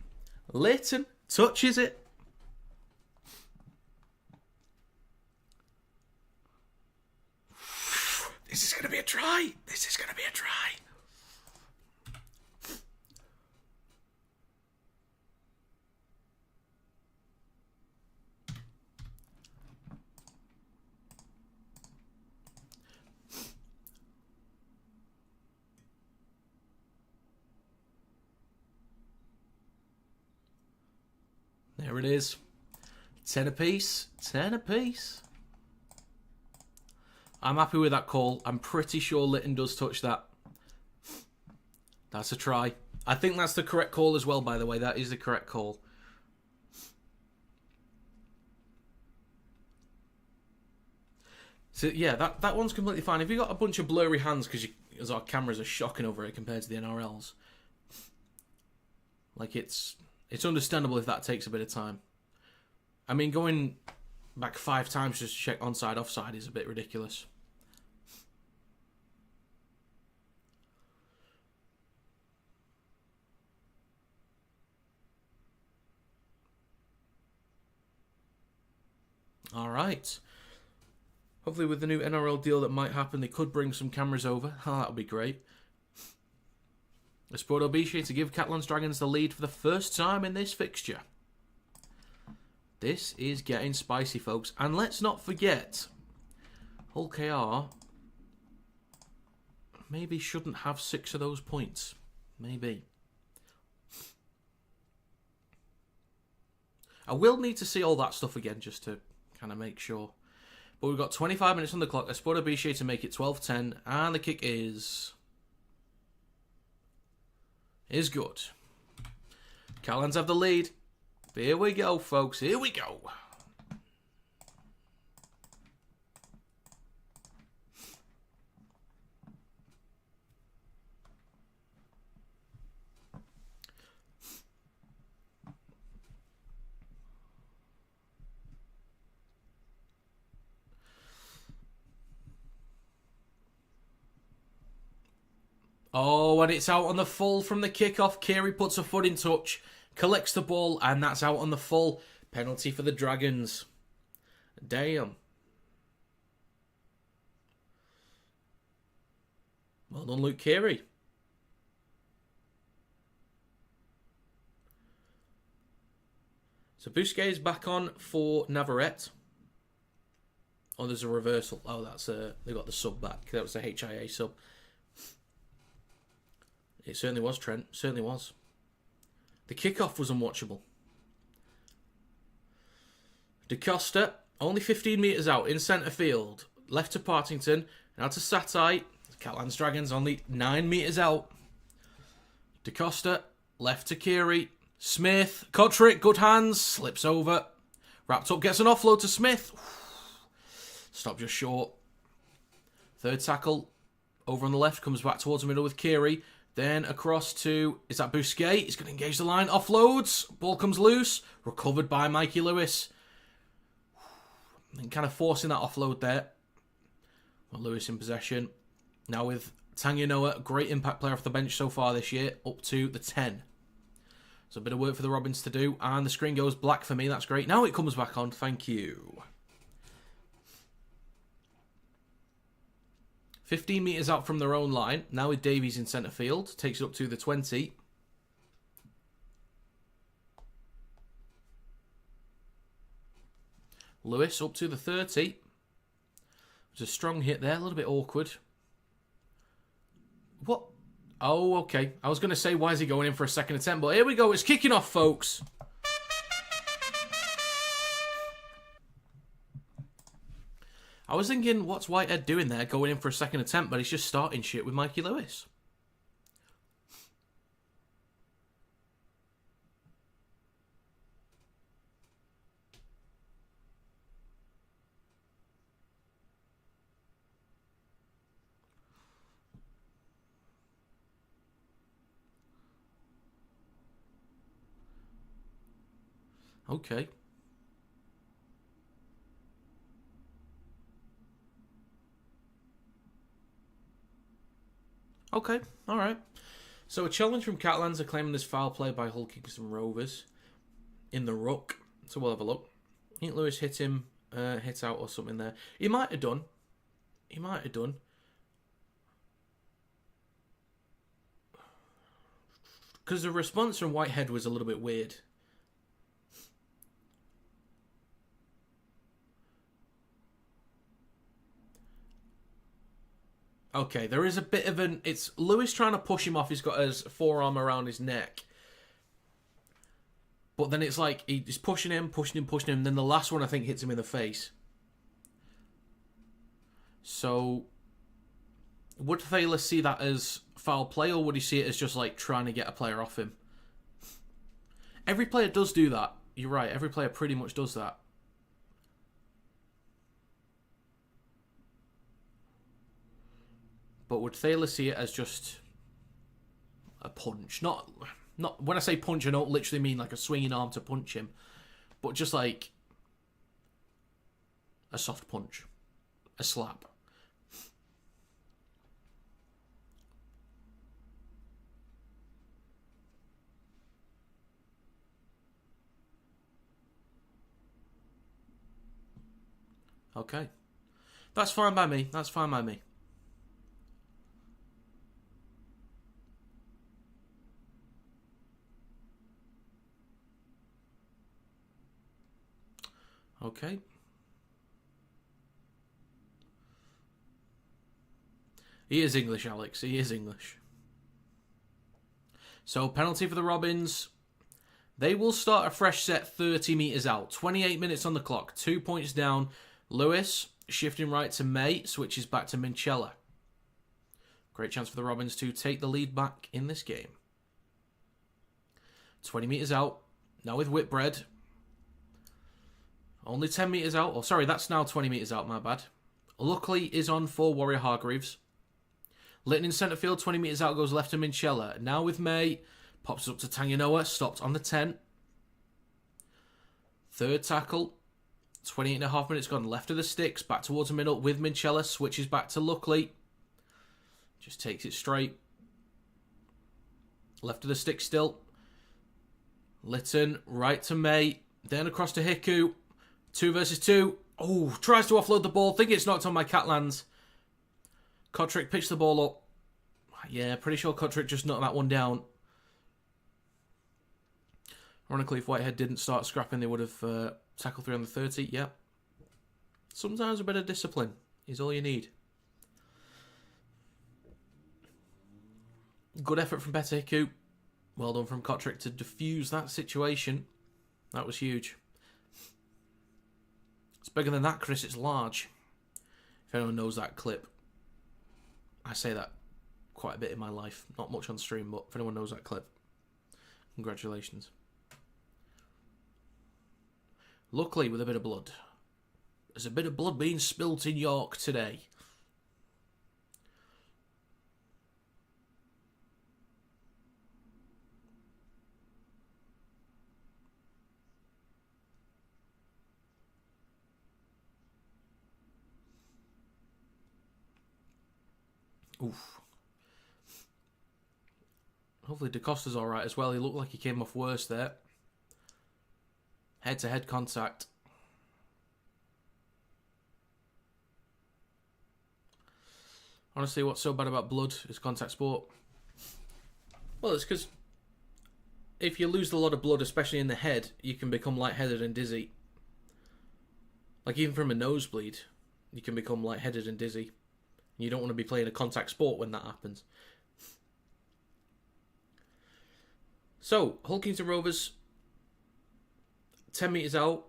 [SPEAKER 1] Litton touches it. This is going to be a try. This is going to be a try. There it is. 10 apiece. 10 apiece. I'm happy with that call. I'm pretty sure Litton does touch that. That's a try. I think that's the correct call as well, by the way. That is the correct call. So, yeah, that one's completely fine. If you've got a bunch of blurry hands because our cameras are shocking over it compared to the NRLs, like, it's understandable if that takes a bit of time. I mean, going back 5 times just to check onside, offside is a bit ridiculous. All right. Hopefully with the new NRL deal that might happen, they could bring some cameras over. Oh, that would be great. Esport Obiche to give Catalans Dragons the lead for the first time in this fixture. This is getting spicy, folks. And let's not forget, Hull KR maybe shouldn't have 6 of those points. Maybe. I will need to see all that stuff again just to kind of make sure. But we've got 25 minutes on the clock. Esport Obiche to make it 12-10. And the kick is good. Catalans have the lead. Here we go, folks. Here we go. Oh, and it's out on the full from the kickoff. Keary puts a foot in touch, collects the ball, and that's out on the full. Penalty for the Dragons. Damn. Well done, Luke Keary. So Busquets is back on for Navarrete. Oh, there's a reversal. Oh, that's they got the sub back. That was the HIA sub. It certainly was, Trent. Certainly was. The kickoff was unwatchable. DaCosta, only 15 metres out in centre field. Left to Partington. Now to Satai. Catalans Dragons only 9 metres out. DaCosta, left to Keary. Smith, Kotrick, good hands. Slips over. Wrapped up, gets an offload to Smith. Stop just short. Third tackle. Over on the left, comes back towards the middle with Keary. Then across to, is that Busquets? He's going to engage the line. Offloads. Ball comes loose. Recovered by Mikey Lewis. And kind of forcing that offload there. Well, Lewis in possession. Now with Tanya Noah, great impact player off the bench so far this year. Up to the 10. So a bit of work for the Robins to do. And the screen goes black for me. That's great. Now it comes back on. Thank you. 15 metres out from their own line. Now with Davies in centre field. Takes it up to the 20. Lewis up to the 30. There's a strong hit there. A little bit awkward. What? Oh, okay. I was going to say, why is he going in for a second attempt? But here we go. It's kicking off, folks. I was thinking, what's Whitehead doing there, going in for a second attempt, but he's just starting shit with Mikey Lewis. Okay. Okay, alright. So a challenge from Catalans are claiming this foul play by Hull Kingston Rovers in the ruck. So we'll have a look. I think Lewis hit him, hit out or something there. He might have done. He might have done. Because the response from Whitehead was a little bit weird. Okay, there is a bit of an... It's Lewis trying to push him off. He's got his forearm around his neck. But then it's like he's pushing him. And then the last one, I think, hits him in the face. So, would Thaler see that as foul play, or would he see it as just like trying to get a player off him? Every player does do that. You're right. Every player pretty much does that. But would Thaler see it as just a punch? Not when I say punch, I don't literally mean like a swinging arm to punch him. But just like a soft punch, a slap. Okay. That's fine by me. That's fine by me. Okay. He is English, Alex. He is English. So, penalty for the Robins. They will start a fresh set 30 metres out. 28 minutes on the clock. 2 points down. Lewis, shifting right to May, switches back to Minchella. Great chance for the Robins to take the lead back in this game. 20 metres out. Now with Whitbread. Only 10 metres out. Oh, sorry, that's now 20 metres out, my bad. Luckily is on for Warrior Hargreaves. Litton in centre field, 20 metres out, goes left to Minchella. Now with May. Pops up to Tanganoa, stopped on the 10. Third tackle. 28.5 minutes gone. Left of the sticks, back towards the middle with Minchella. Switches back to Luckley. Just takes it straight. Left of the stick still. Litton, right to May. Then across to Hiku. 2 versus 2. Oh, tries to offload the ball. Think it's knocked on by Catalans. Kotrick pitched the ball up. Yeah, pretty sure Kotrick just knocked that one down. Ironically, if Whitehead didn't start scrapping, they would have tackled 3 on the 30. Yeah. Sometimes a bit of discipline is all you need. Good effort from Petter Hiku. Well done from Kotrick to defuse that situation. That was huge. It's bigger than that, Chris. It's large. If anyone knows that clip. I say that quite a bit in my life. Not much on stream, but if anyone knows that clip, congratulations. Luckily, with a bit of blood. There's a bit of blood being spilt in York today. Oof. Hopefully DaCosta's alright as well. He looked like he came off worse there. Head-to-head contact. Honestly, what's so bad about blood is contact sport? Well, it's because if you lose a lot of blood, especially in the head, you can become lightheaded and dizzy. Like even from a nosebleed, you can become lightheaded and dizzy. You don't want to be playing a contact sport when that happens. So, Hull Kingston Rovers, 10 metres out.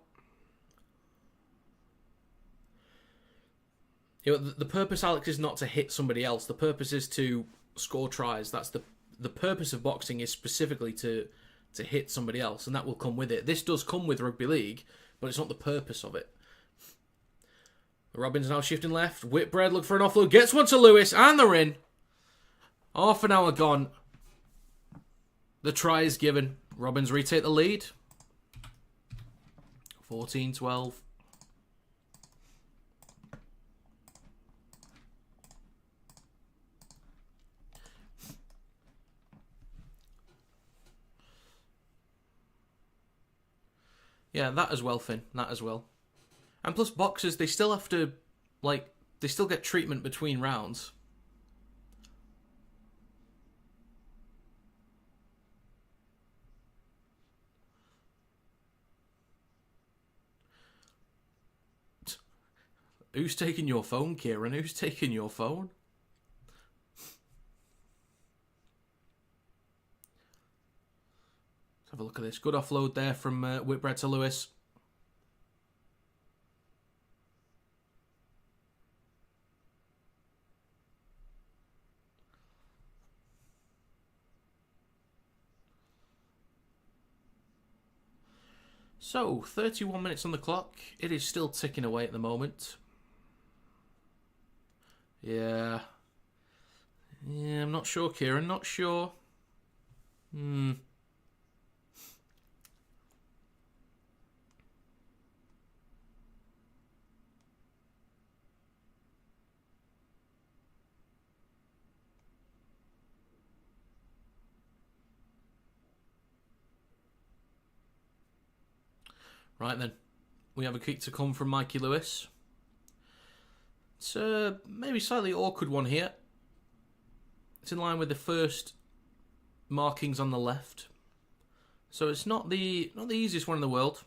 [SPEAKER 1] You know, the purpose, Alex, is not to hit somebody else. The purpose is to score tries. That's the purpose of boxing is specifically to hit somebody else, and that will come with it. This does come with Rugby League, but it's not the purpose of it. Robins now shifting left. Whitbread look for an offload. Gets one to Lewis, and they're in. Half an hour gone. The try is given. Robins retake the lead. 14-12. Yeah, that as well, Finn. That as well. And plus boxers, they still have to, they still get treatment between rounds. Who's taking your phone, Kieran? Who's taking your phone? Let's have a look at this. Good offload there from Whitbread to Lewis. So, 31 minutes on the clock. It is still ticking away at the moment. Yeah, I'm not sure, Kieran. Not sure. Right then. We have a kick to come from Mikey Lewis. It's a maybe slightly awkward one here. It's in line with the first markings on the left. So it's not the easiest one in the world.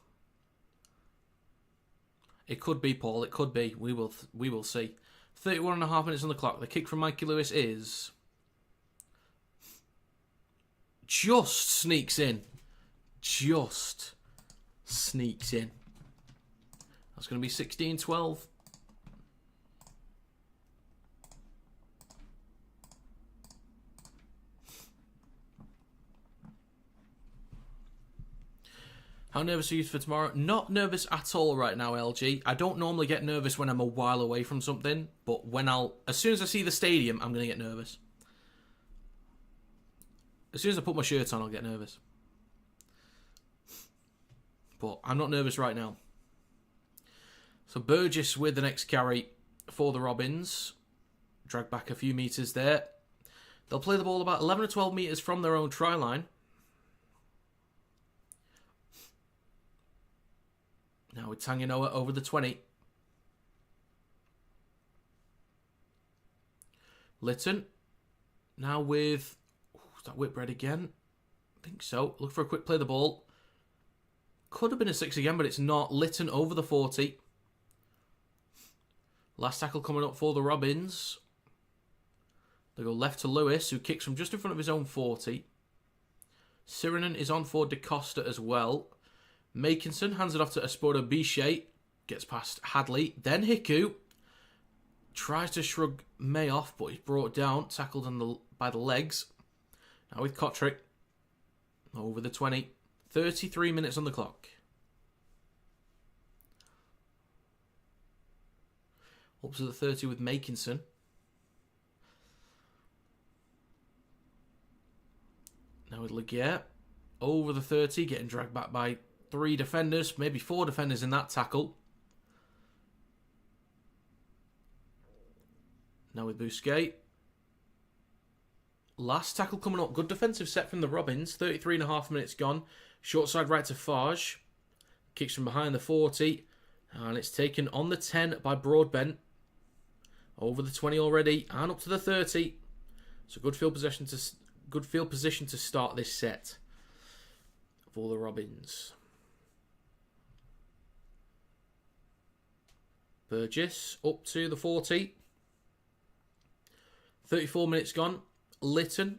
[SPEAKER 1] It could be, Paul. It could be. We will see. 31.5 minutes on the clock. The kick from Mikey Lewis is... just sneaks in. Just sneaks in. That's going to be 16-12. How nervous are you for tomorrow? Not nervous at all right now, LG. I don't normally get nervous when I'm a while away from something, but as soon as I see the stadium, I'm going to get nervous. As soon as I put my shirt on, I'll get nervous. But I'm not nervous right now. So Burgess with the next carry for the Robins. Drag back a few metres there. They'll play the ball about 11 or 12 metres from their own try line. Now with Tanganoa over the 20. Lytton. Now with... is that Whitbread again? I think so. Look for a quick play of the ball. Could have been a 6 again, but it's not. Lytton over the 40. Last tackle coming up for the Robins. They go left to Lewis, who kicks from just in front of his own 40. Sirenen is on for DeCosta as well. Makinson hands it off to Esporto Bichet. Gets past Hadley. Then Hiku. Tries to shrug May off, but he's brought down. Tackled by the legs. Now with Kotrick. Over the 20. 33 minutes on the clock. Up to the 30 with Makinson. Now with Leguer. Over the 30. Getting dragged back by 3 defenders. Maybe 4 defenders in that tackle. Now with Bousquet. Last tackle coming up. Good defensive set from the Robins. 33.5 minutes gone. Short side right to Farge. Kicks from behind the 40. And it's taken on the 10 by Broadbent. Over the 20 already. And up to the 30. So good field position to start this set for the Robins. Burgess up to the 40. 34 minutes gone. Lytton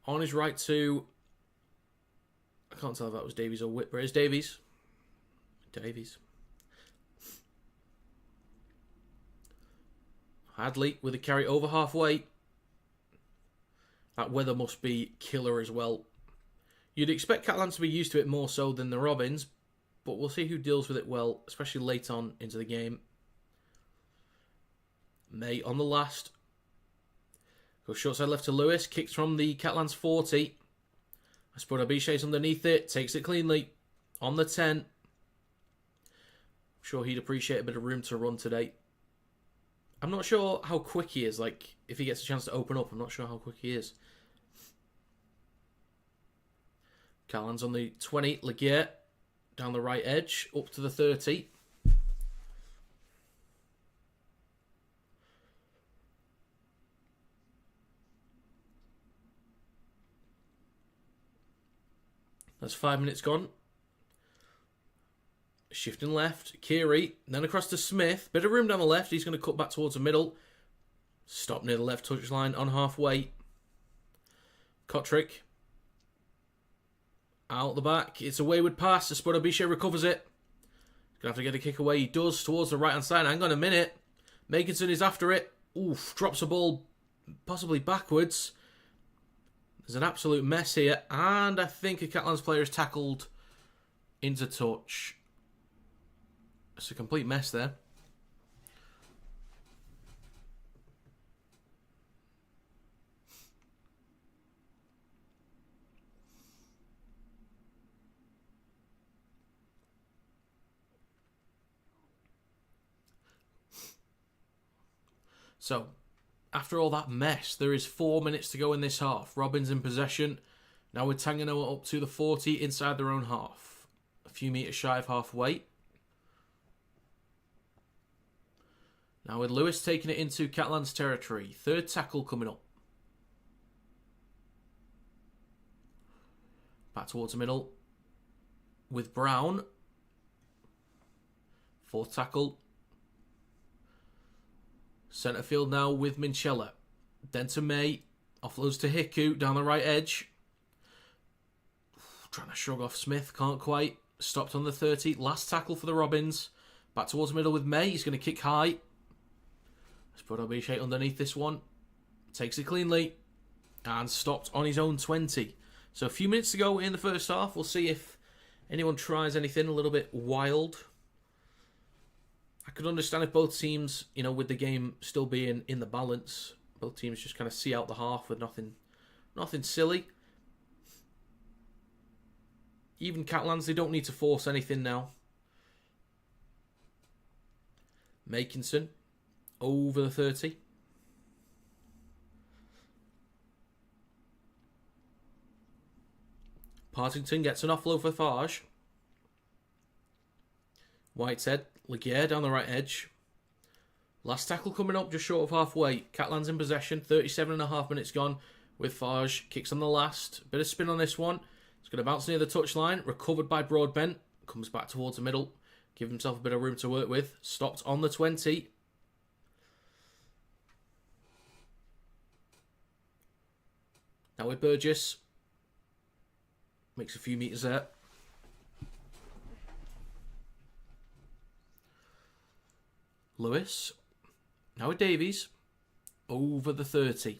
[SPEAKER 1] on his right to... I can't tell if that was Davies or Whitbread. It's Davies. Hadley with a carry over halfway. That weather must be killer as well. You'd expect Catalans to be used to it more so than the Robins, but we'll see who deals with it well, especially late on into the game. May on the last. Goes short side left to Lewis. Kicks from the Catalans 40. Esporto Bichet's underneath it. Takes it cleanly. On the 10. I'm sure he'd appreciate a bit of room to run today. I'm not sure how quick he is. Like, if he gets a chance to open up, I'm not sure how quick he is. Catalans on the 20. Leguer down the right edge. Up to the 30. That's 5 minutes gone. Shifting left. Keary. Then across to Smith. Bit of room down the left. He's going to cut back towards the middle. Stop near the left touchline on halfway. Kotrick. Out the back. It's a wayward pass. Esporto Bichet recovers it. He's going to have to get a kick away. He does towards the right-hand side. Hang on a minute. Makinson is after it. Oof. Drops the ball possibly backwards. There's an absolute mess here. And I think a Catalans player is tackled into touch. It's a complete mess there. So, after all that mess, there is 4 minutes to go in this half. Robins in possession. Now with Tanganoa up to the 40 inside their own half. A few metres shy of halfway. Now with Lewis taking it into Catalans territory. Third tackle coming up. Back towards the middle. With Brown. Fourth tackle. Centre field now with Minchella. Then to May. Offloads to Hiku down the right edge. Trying to shrug off Smith. Can't quite. Stopped on the 30. Last tackle for the Robins. Back towards the middle with May. He's going to kick high. Let's put Obishay underneath this one. Takes it cleanly. And stopped on his own 20. So a few minutes to go in the first half. We'll see if anyone tries anything a little bit wild. I could understand if both teams, you know, with the game still being in the balance, both teams just kind of see out the half with nothing silly. Even Catalans, they don't need to force anything now. Makinson over the 30. Partington gets an offload for Farge. Whitehead, Laguerre down the right edge. Last tackle coming up just short of halfway. Catalans in possession, 37.5 minutes gone with Farge. Kicks on the last. Bit of spin on this one. It's going to bounce near the touchline. Recovered by Broadbent. Comes back towards the middle. Give himself a bit of room to work with. Stopped on the 20. Now with Burgess. Makes a few metres there. Lewis. Now with Davies. Over the 30.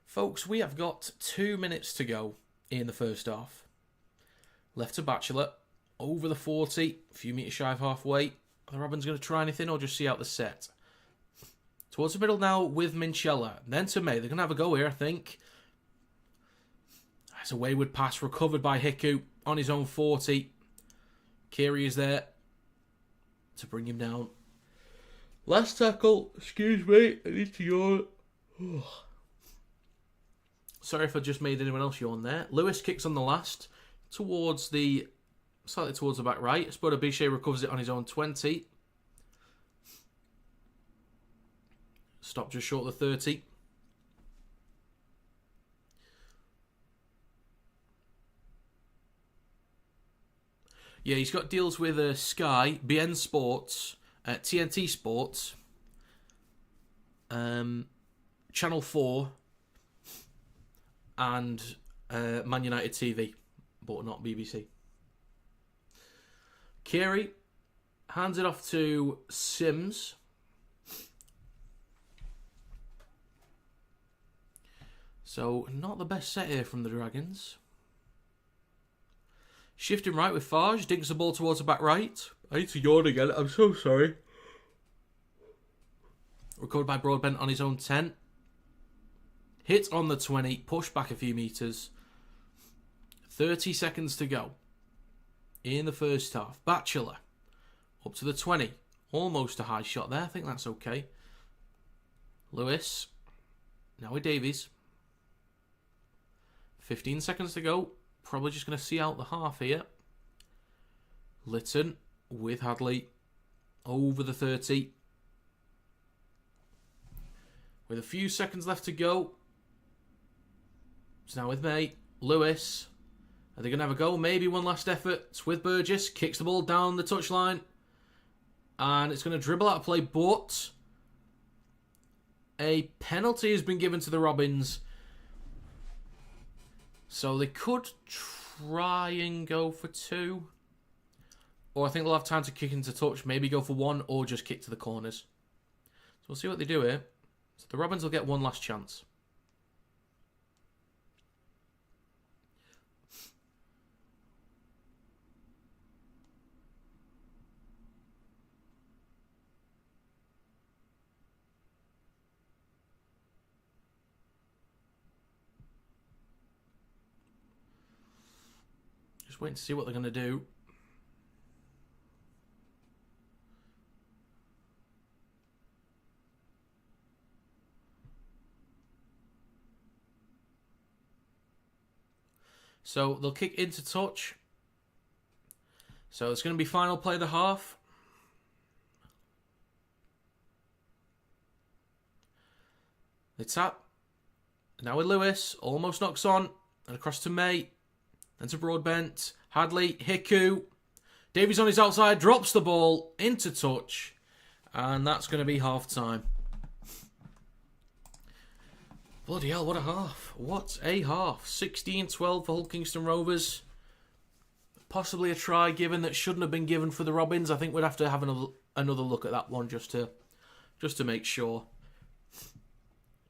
[SPEAKER 1] Folks, we have got 2 minutes to go in the first half. Left to Batchelor. Over the 40. A few metres shy of halfway. Are the Robins going to try anything or just see out the set? Towards the middle now with Minchella. Then to May. They're going to have a go here, I think. It's a wayward pass recovered by Hiku on his own 40. Kiri is there to bring him down. Last tackle. Excuse me. I need to yawn. Sorry if I just made anyone else yawn there. Lewis kicks on the last slightly towards the back right. Spoda Bichet recovers it on his own 20. Stop just short of the 30. Yeah, he's got deals with Sky, BN Sports, TNT Sports, Channel 4, and Man United TV, but not BBC. Kiri hands it off to Sims. So, not the best set here from the Dragons. Shifting right with Farge, digs the ball towards the back right. I need to yawn again, I'm so sorry. Recovered by Broadbent on his own 10. Hit on the 20, push back a few metres. 30 seconds to go in the first half. Batchelor up to the 20. Almost a high shot there, I think that's okay. Lewis, now with Davies. 15 seconds to go. Probably just going to see out the half here. Litton with Hadley over the 30. With a few seconds left to go. It's now with May. Lewis. Are they going to have a go? Maybe one last effort. It's with Burgess. Kicks the ball down the touchline. And it's going to dribble out of play, but a penalty has been given to the Robins. So they could try and go for 2. Or I think they'll have time to kick into touch. Maybe go for 1 or just kick to the corners. So we'll see what they do here. So the Robins will get one last chance. Just waiting to see what they're going to do. So they'll kick into touch. So it's going to be final play of the half. It's up. Now with Lewis. Almost knocks on. And across to May. Then to Broadbent. Hadley. Hiku. Davies on his outside. Drops the ball into touch. And that's going to be half time. Bloody hell, what a half. What a half. 16-12 for Hull Kingston Rovers. Possibly a try given that shouldn't have been given for the Robins. I think we'd have to have another look at that one just to make sure.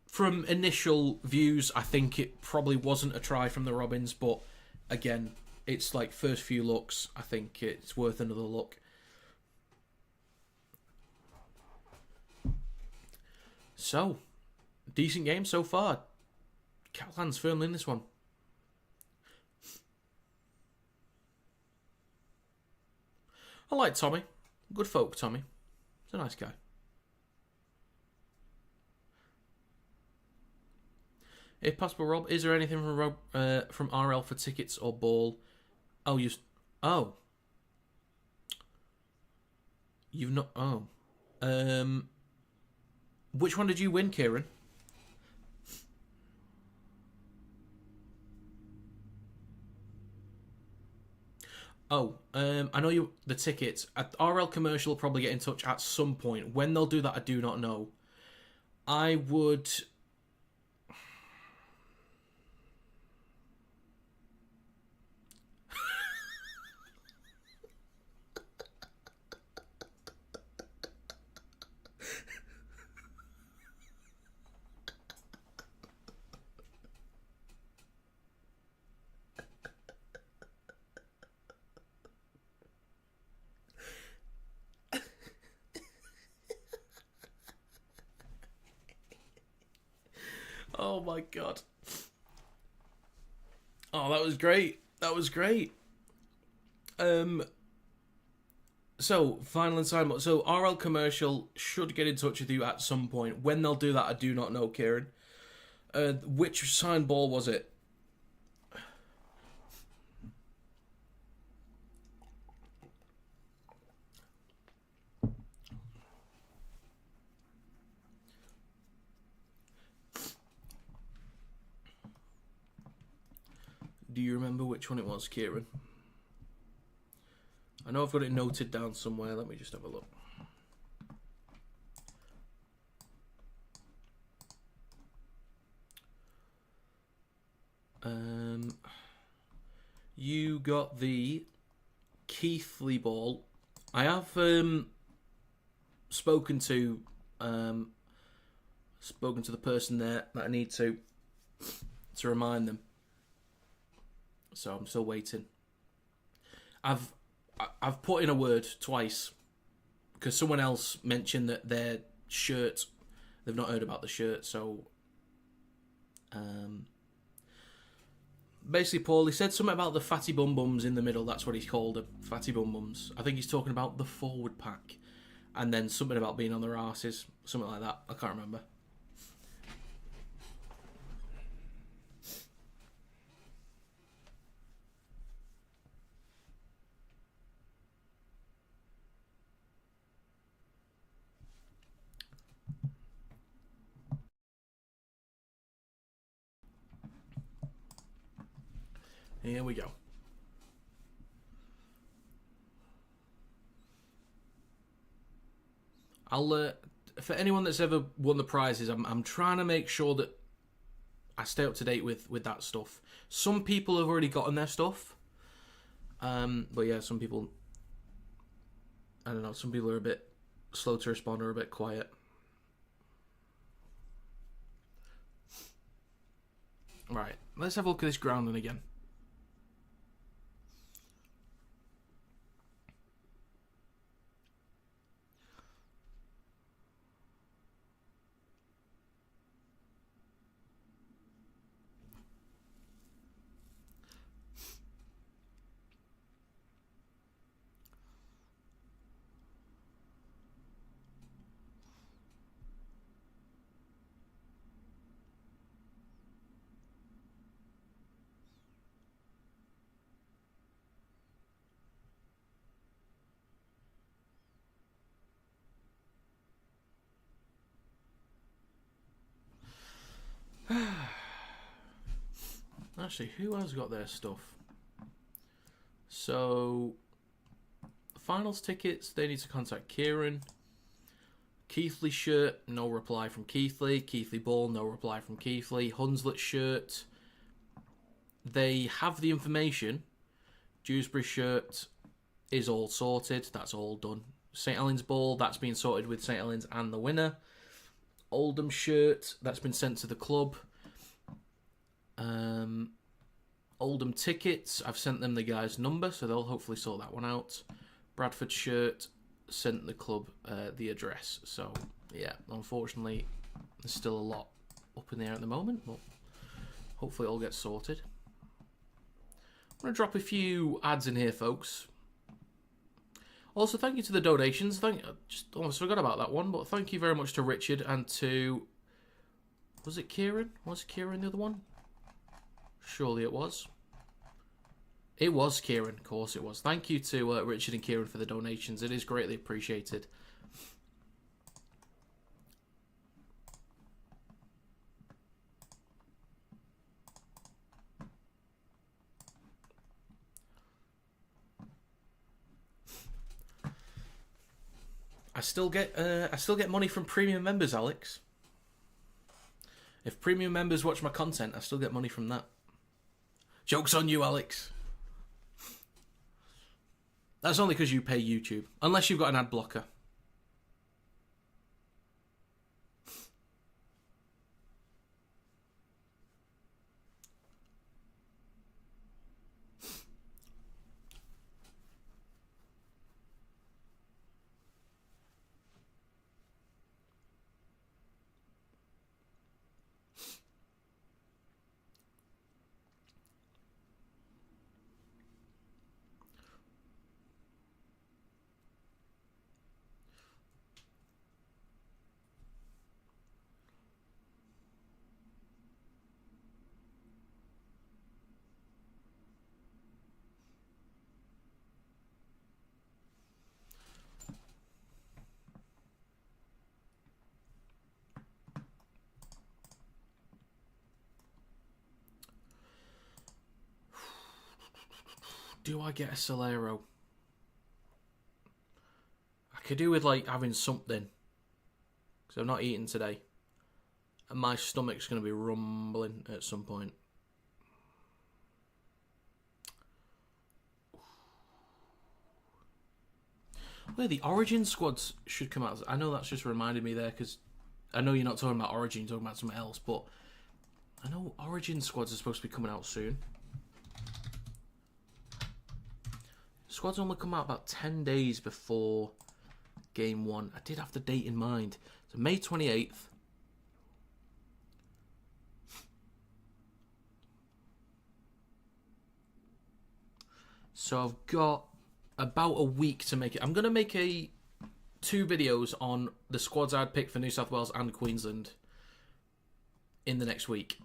[SPEAKER 1] From initial views, I think it probably wasn't a try from the Robins, but again, it's like first few looks. I think it's worth another look. So, decent game so far. Catalans firmly in this one. I like Tommy. Good folk, Tommy. He's a nice guy. If possible, Rob, is there anything from RL for tickets or ball? Oh, you've not. Oh, which one did you win, Kieran? Oh, I know the tickets. RL Commercial will probably get in touch at some point. When they'll do that, I do not know. I would. Oh my god. Oh, that was great. That was great. So, final assignment. So, RL Commercial should get in touch with you at some point. When they'll do that, I do not know, Kieran. Which signed ball was it? Do you remember which one it was, Kieran? I know I've got it noted down somewhere. Let me just have a look. You got the Keithley ball. I have spoken to the person there that I need to remind them. So I'm still waiting. I've put in a word twice because someone else mentioned that their shirt, they've not heard about the shirt. So basically, Paul, he said something about the fatty bum bums in the middle. That's what he's called them, fatty bum bums. I think he's talking about the forward pack, and then something about being on their arses, something like that. I can't remember. Here we go. I'll for anyone that's ever won the prizes, I'm trying to make sure that I stay up to date with that stuff. Some people have already gotten their stuff, but yeah, some people, I don't know. Some people are a bit slow to respond or a bit quiet. Right, let's have a look at this grounding again. Actually, who has got their stuff? So, finals tickets, they need to contact Kieran. Keithley shirt, no reply from Keithley. Keithley ball, no reply from Keithley. Hunslet shirt, they have the information. Dewsbury shirt is all sorted. That's all done. St. Helens ball, that's been sorted with St. Helens and the winner. Oldham shirt, that's been sent to the club. Oldham tickets, I've sent them the guy's number, so they'll hopefully sort that one out. Bradford shirt, sent the club the address. So, yeah, unfortunately, there's still a lot up in the air at the moment, but hopefully it all gets sorted. I'm going to drop a few ads in here, folks. Also, thank you to the donations. Just almost forgot about that one, but thank you very much to Richard and to... Was it Kieran? Was Kieran the other one? Surely it was. It was Kieran, of course it was. Thank you to Richard and Kieran for the donations. It is greatly appreciated. I still get money from premium members, Alex. If premium members watch my content, I still get money from that. Joke's on you, Alex. That's only because you pay YouTube. Unless you've got an ad blocker. Do I get a Solero? I could do with like having something. Because I've not eaten today. And my stomach's going to be rumbling at some point. Well, the Origin squads should come out. I know that's just reminded me there because I know you're not talking about Origin, you're talking about something else. But I know Origin squads are supposed to be coming out soon. Squads only come out about 10 days before game 1. I did have the date in mind. So May 28th. So I've got about a week to make it. I'm going to make 2 videos on the squads I'd pick for New South Wales and Queensland in the next week.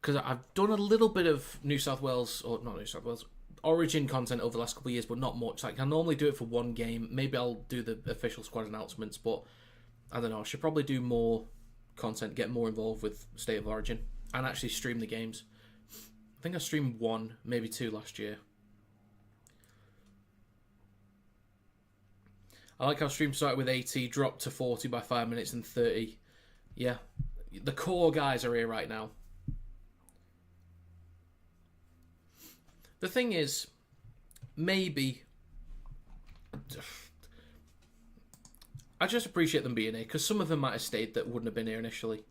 [SPEAKER 1] Because I've done a little bit of New South Wales, or not New South Wales, Origin content over the last couple of years, but not much. Like I normally do it for one game. Maybe I'll do the official squad announcements, but I don't know. I should probably do more content, get more involved with State of Origin, and actually stream the games. I think I streamed 1, maybe 2 last year. I like how stream started with 80, dropped to 40 by 5 minutes and 30. Yeah, the core guys are here right now. The thing is, maybe... I just appreciate them being here, because some of them might have stayed that wouldn't have been here initially.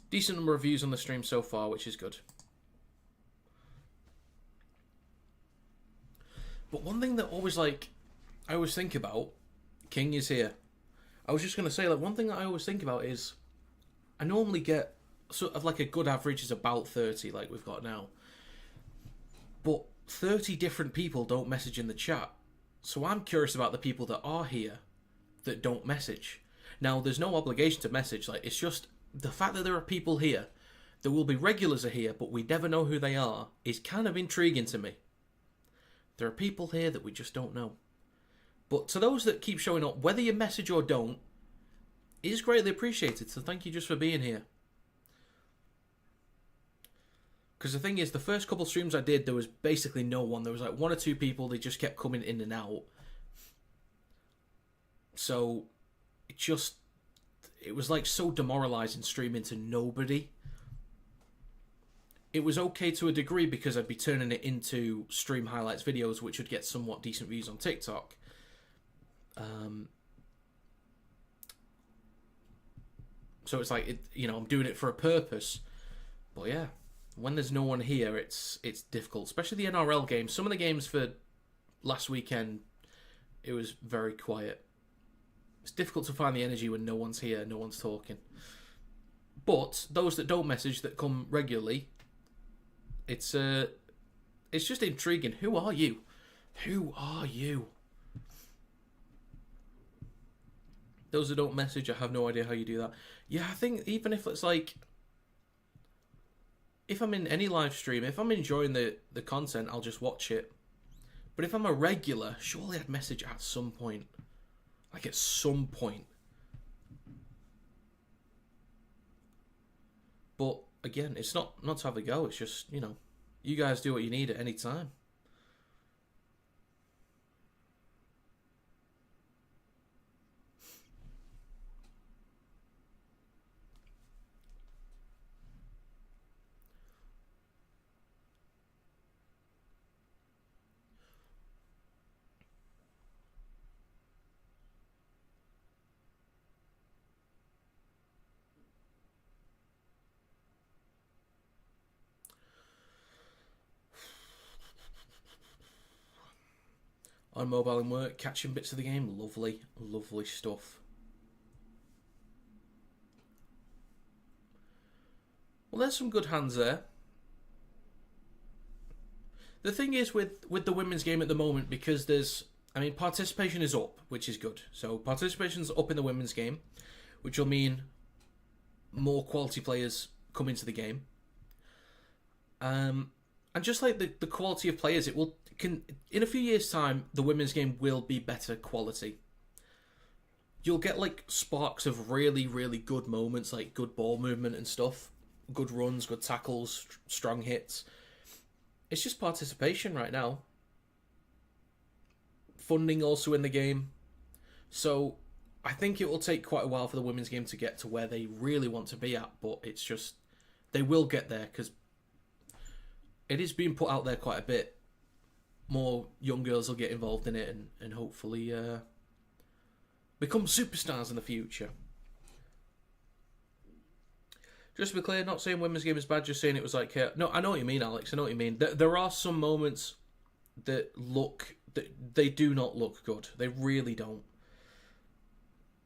[SPEAKER 1] Decent number of views on the stream so far, which is good. But one thing that I always think about, King is here. I was just going to say, one thing that I always think about is, I normally get, sort of a good average is about 30, like we've got now. But 30 different people don't message in the chat. So I'm curious about the people that are here that don't message. Now, there's no obligation to message. It's just the fact that there are people here, there will be regulars are here, but we never know who they are, is kind of intriguing to me. There are people here that we just don't know. But to those that keep showing up, whether you message or don't, is greatly appreciated. So thank you just for being here. Because the thing is, the first couple streams I did, there was basically no one. There was like 1 or 2 people. They just kept coming in and out. So it was like so demoralizing streaming to nobody. It was okay to a degree because I'd be turning it into stream highlights videos, which would get somewhat decent views on TikTok. So it's like, I'm doing it for a purpose. But yeah, when there's no one here, it's difficult. Especially the NRL games. Some of the games for last weekend, it was very quiet. It's difficult to find the energy when no one's here, no one's talking. But those that don't message, that come regularly, it's just intriguing. Who are you? Who are you? Those that don't message, I have no idea how you do that. Yeah, I think even if it's like, if I'm in any live stream, if I'm enjoying the content, I'll just watch it. But if I'm a regular, surely I'd message at some point. Like at some point. But again, it's not to have a go. It's just, you guys do what you need at any time. On mobile and work, catching bits of the game, lovely, lovely stuff. Well, there's some good hands there. The thing is with the women's game at the moment, because participation is up, which is good. So participation's up in the women's game, which will mean more quality players come into the game. And just like the quality of players, in a few years' time, the women's game will be better quality. You'll get like sparks of really, really good moments, like good ball movement and stuff, good runs, good tackles, strong hits. It's just participation right now. Funding also in the game. So I think it will take quite a while for the women's game to get to where they really want to be at, but it's just, they will get there because it is being put out there quite a bit. More young girls will get involved in it and hopefully become superstars in the future. Just to be clear, not saying women's game is bad, just saying it was like... no, I know what you mean, Alex. I know what you mean. There are some moments that they do not look good. They really don't.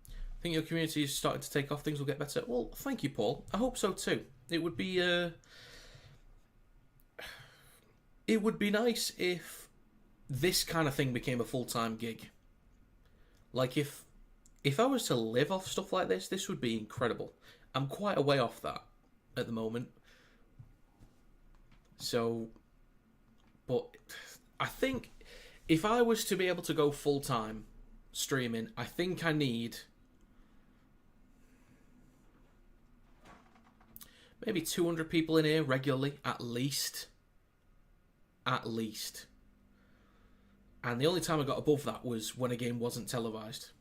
[SPEAKER 1] I think your community is starting to take off. Things will get better. Well, thank you, Paul. I hope so too. It would be... it would be nice if this kind of thing became a full-time gig. Like, if I was to live off stuff like this would be incredible. I'm quite a way off that at the moment. So, but I think if I was to be able to go full-time streaming, I think I need maybe 200 people in here regularly, at least. At least. And the only time I got above that was when a game wasn't televised.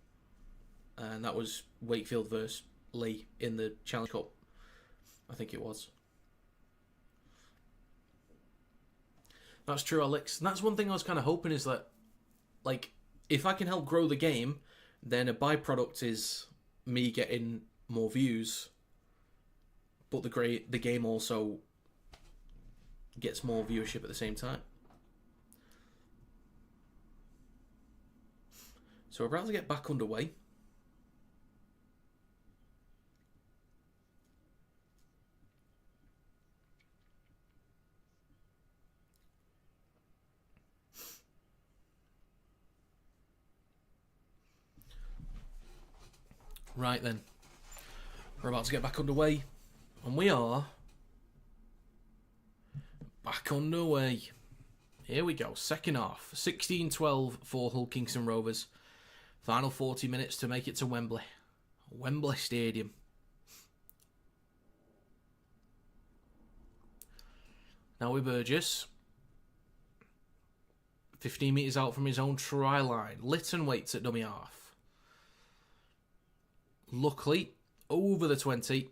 [SPEAKER 1] And that was Wakefield versus Lee in the Challenge Cup. I think it was. That's true, Alex. And that's one thing I was kind of hoping is that, like, if I can help grow the game, then a byproduct is me getting more views. But the game also gets more viewership at the same time. So we're about to get back underway. Right then. We're about to get back underway. And we are back underway. Here we go. Second half. 16-12 for Hull Kingston Rovers. Final 40 minutes to make it to Wembley. Wembley Stadium. Now with Burgess. 15 metres out from his own try line. Lytton waits at dummy half. Luckily, over the 20.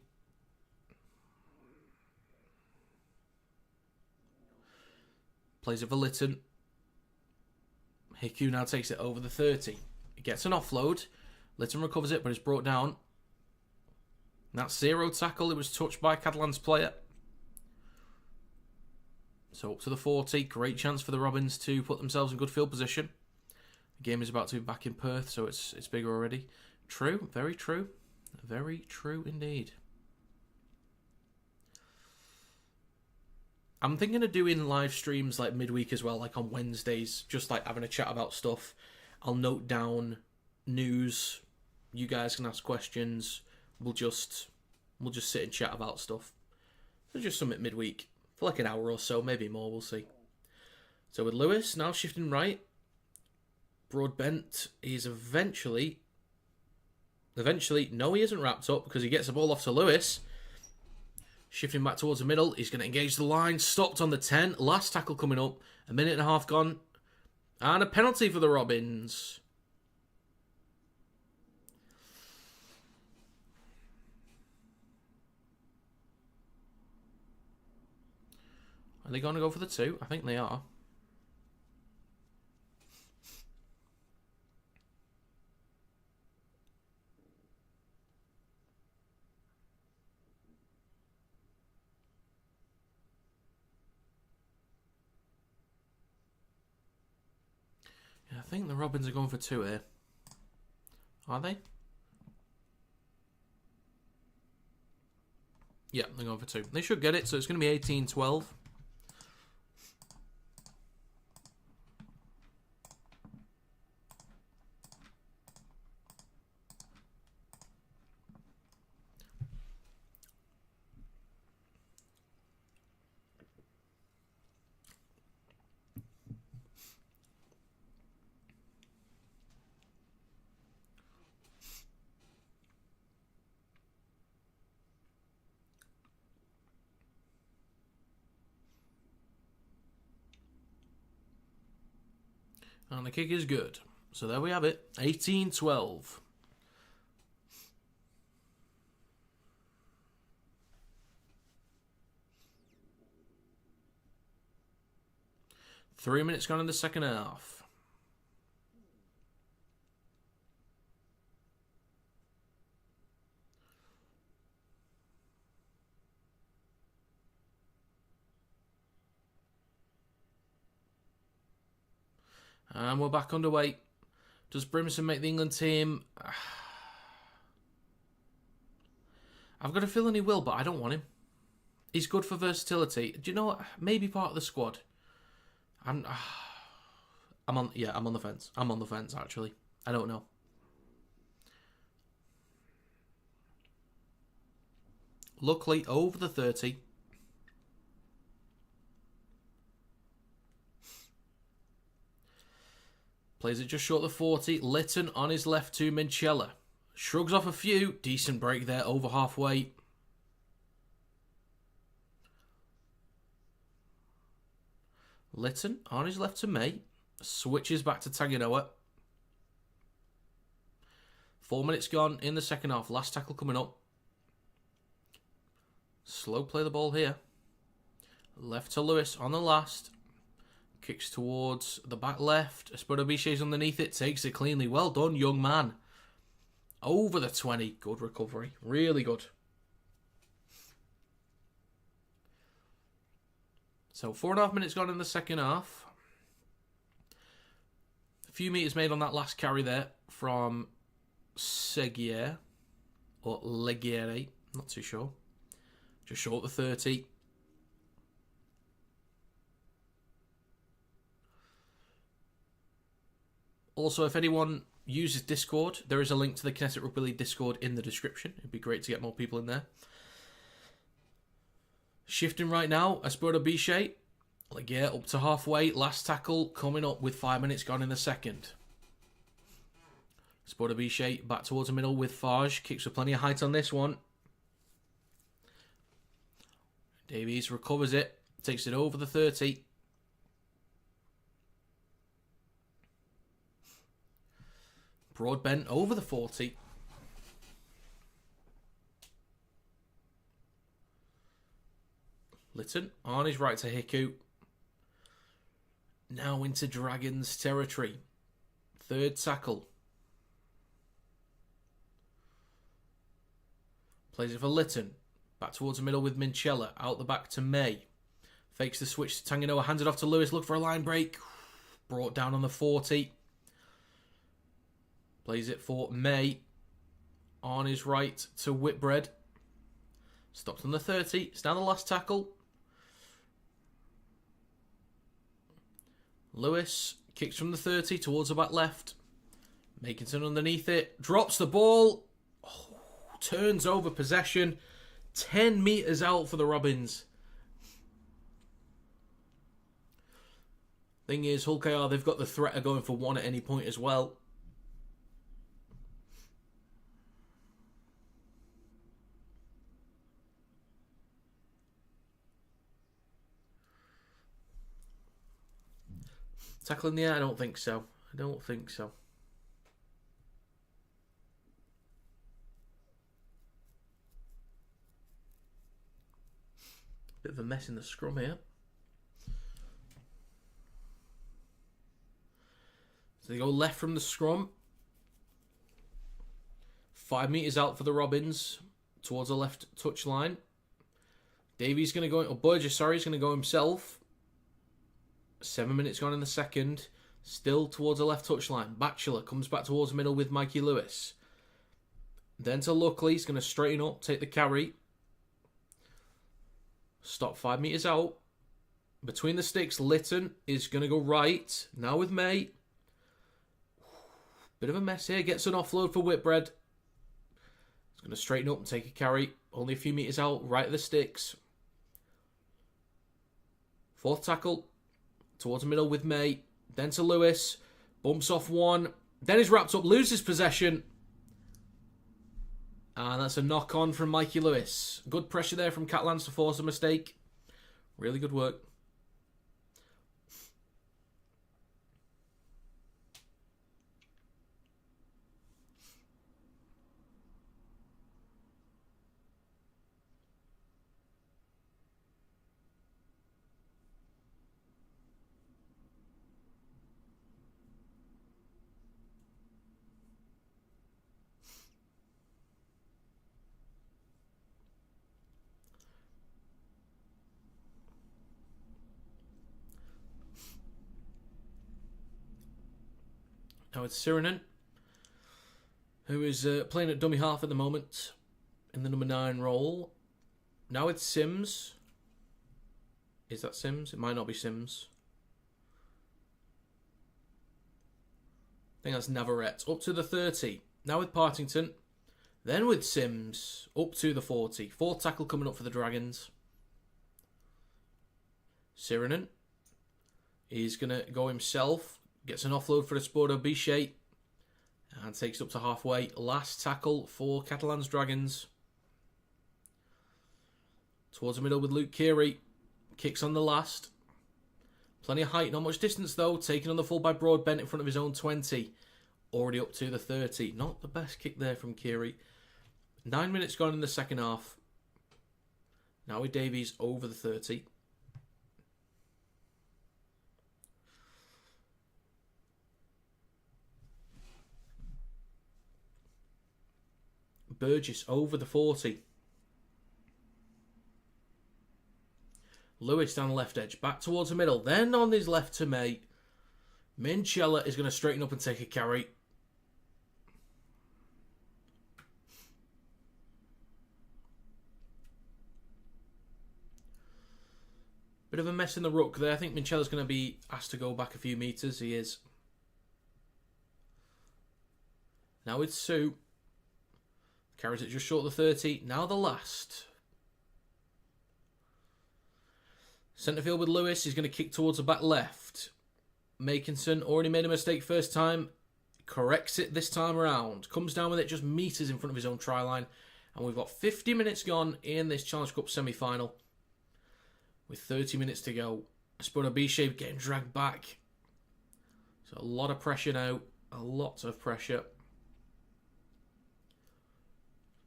[SPEAKER 1] Plays it for Lytton. Hiku now takes it over the 30. He gets an offload. Lytton recovers it, but it's brought down. That's 0 tackle. It was touched by Catalans player. So up to the 40. Great chance for the Robins to put themselves in good field position. The game is about to be back in Perth, so it's bigger already. True. Very true. Very true indeed. I'm thinking of doing live streams like midweek as well, like on Wednesdays, just like having a chat about stuff. I'll note down news. You guys can ask questions. We'll just sit and chat about stuff. So just something midweek for like an hour or so, maybe more. We'll see. So with Lewis now shifting right, Broadbent is eventually. No, he isn't wrapped up because he gets the ball off to Lewis. Shifting back towards the middle. He's going to engage the line. Stopped on the 10. Last tackle coming up. A minute and a half gone. And a penalty for the Robins. Are they going to go for the 2? I think they are. I think the Robins are going for 2 here. Are they? Yeah, they're going for 2. They should get it, so it's going to be 18-12. And the kick is good. So there we have it. 18-12. Three minutes gone in the second half. And we're back underway. Does Brimson make the England team? I've got a feeling he will, but I don't want him. He's good for versatility. Do you know what? Maybe part of the squad. I'm on the fence. I'm on the fence, actually. I don't know. Luckily, over the 30. Plays it just short of the 40. Lytton on his left to Minchella. Shrugs off a few. Decent break there, over halfway. Lytton on his left to May. Switches back to Taganoa. 4 minutes gone in the second half. Last tackle coming up. Slow play the ball here. Left to Lewis on the last. Kicks towards the back left. Espodobiché's underneath it. Takes it cleanly. Well done, young man. Over the 20. Good recovery. Really good. So 4.5 minutes gone in the second half. A few metres made on that last carry there from Seguier. Or Legiere. Not too sure. Just short of the 30. Also, if anyone uses Discord, there is a link to the Kinetic Rugby League Discord in the description. It'd be great to get more people in there. Shifting right now, Espodobicé. Legier up to halfway. Last tackle coming up with 5 minutes gone in the second. Espodobicé back towards the middle with Farge. Kicks with plenty of height on this one. Davies recovers it. Takes it over the 30. Broadbent over the 40. Lytton on his right to Hiku. Now into Dragons territory. Third tackle. Plays it for Lytton. Back towards the middle with Minchella. Out the back to May. Fakes the switch to Tanganoa. Hands it off to Lewis. Look for a line break. Brought down on the 40. Plays it for May. On his right to Whitbread. Stops on the 30. It's now the last tackle. Lewis kicks from the 30 towards the back left. Makinson underneath it. Drops the ball. Oh, turns over possession. 10 metres out for the Robins. Thing is, Hull KR, they've got the threat of going for one at any point as well. Tackle in the air? I don't think so. I don't think so. Bit of a mess in the scrum here. So they go left from the scrum. 5 metres out for the Robins. Towards the left touchline. Davies going to go... Oh, Burgess, sorry, he's going to go himself. 7 minutes gone in the second. Still towards the left touchline. Batchelor comes back towards the middle with Mikey Lewis. Then to Luckley. He's going to straighten up, take the carry. Stop 5 metres out. Between the sticks, Lytton is going to go right. Now with May. Bit of a mess here. Gets an offload for Whitbread. He's going to straighten up and take a carry. Only a few metres out. Right at the sticks. Fourth tackle. Towards the middle with May. Then to Lewis. Bumps off one. Then he's wrapped up. Loses possession. And that's a knock on from Mikey Lewis. Good pressure there from Catalans to force a mistake. Really good work. Now it's Sirinen, who is playing at dummy half at the moment in the number 9 role. Now it's Sims. Is that Sims? It might not be Sims. I think that's Navarrete. Up to the 30. Now with Partington. Then with Sims. Up to the 40. Fourth tackle coming up for the Dragons. Sirinen. He's going to go himself. Gets an offload for Esporto Bichet. And takes it up to halfway. Last tackle for Catalans Dragons. Towards the middle with Luke Keary. Kicks on the last. Plenty of height. Not much distance though. Taken on the full by Broadbent in front of his own 20. Already up to the 30. Not the best kick there from Keary. 9 minutes gone in the second half. Now with Davies over the 30. Burgess over the 40. Lewis down the left edge. Back towards the middle. Then on his left to May. Minchella is going to straighten up and take a carry. Bit of a mess in the ruck there. I think Minchella's going to be asked to go back a few metres. He is. Now it's Sue. Carries it just short of the 30. Now the last. Centre field with Lewis. He's going to kick towards the back left. Makinson already made a mistake first time. Corrects it this time around. Comes down with it just metres in front of his own try line. And we've got 50 minutes gone in this Challenge Cup semi-final. with 30 minutes to go. Spurno B-shape getting dragged back. So a lot of pressure now. A lot of pressure.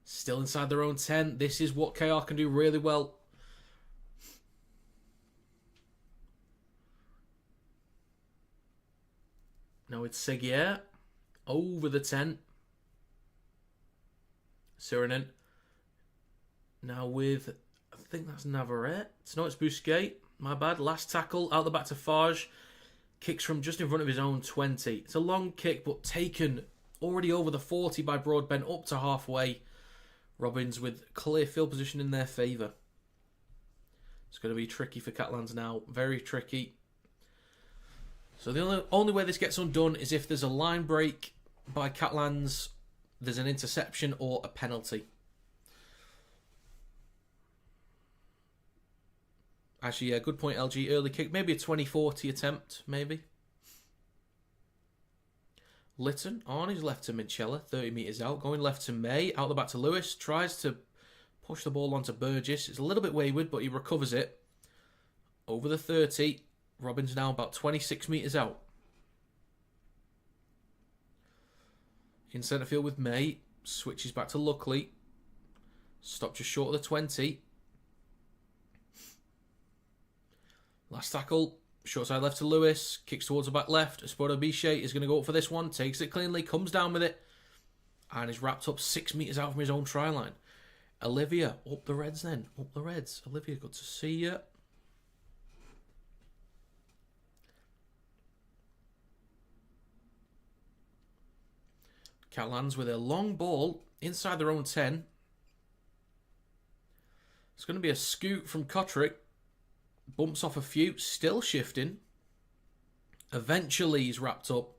[SPEAKER 1] Still inside their own 10. This is what KR can do really well. Now it's Seguier. Over the 10. Suriname. Now with, I think that's Navarrete. No, it's Bousquet. My bad. Last tackle. Out the back to Farge. Kicks from just in front of his own 20. It's a long kick, but taken already over the 40 by Broadbent, up to halfway. Robins with clear field position in their favour. It's going to be tricky for Catalans now. Very tricky. So the only way this gets undone is if there's a line break by Catalans, there's an interception or a penalty. Actually, yeah, good point, LG. Early kick. Maybe a 20-40 attempt, maybe. Litton on his left to Minchella, 30 metres out. Going left to May, out the back to Lewis. Tries to push the ball onto Burgess. It's a little bit wayward, but he recovers it. Over the 30. Robins now about 26 metres out. In centre field with May. Switches back to Luckley. Stopped just short of the 20. Last tackle. Short side left to Lewis. Kicks towards the back left. Esporo Biche is going to go up for this one. Takes it cleanly. Comes down with it. And is wrapped up 6 metres out from his own try line. Olivia. Up the Reds then. Up the Reds. Olivia, good to see you. Catalans with a long ball inside their own 10. It's going to be a scoot from Kotrick. Bumps off a few. Still shifting. Eventually he's wrapped up.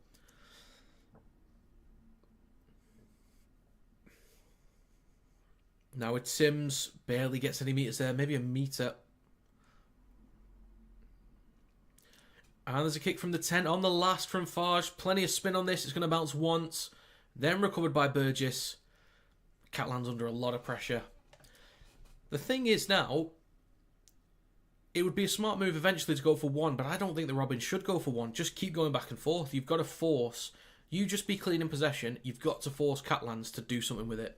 [SPEAKER 1] Now it's Sims. Barely gets any metres there. Maybe a metre. And there's a kick from the 10 on the last from Farge. Plenty of spin on this. It's going to bounce once. Then recovered by Burgess. Catalans under a lot of pressure. The thing is now, it would be a smart move eventually to go for one, but I don't think the Robins should go for one. Just keep going back and forth. You've got to force. You just be clean in possession. You've got to force Catalans to do something with it.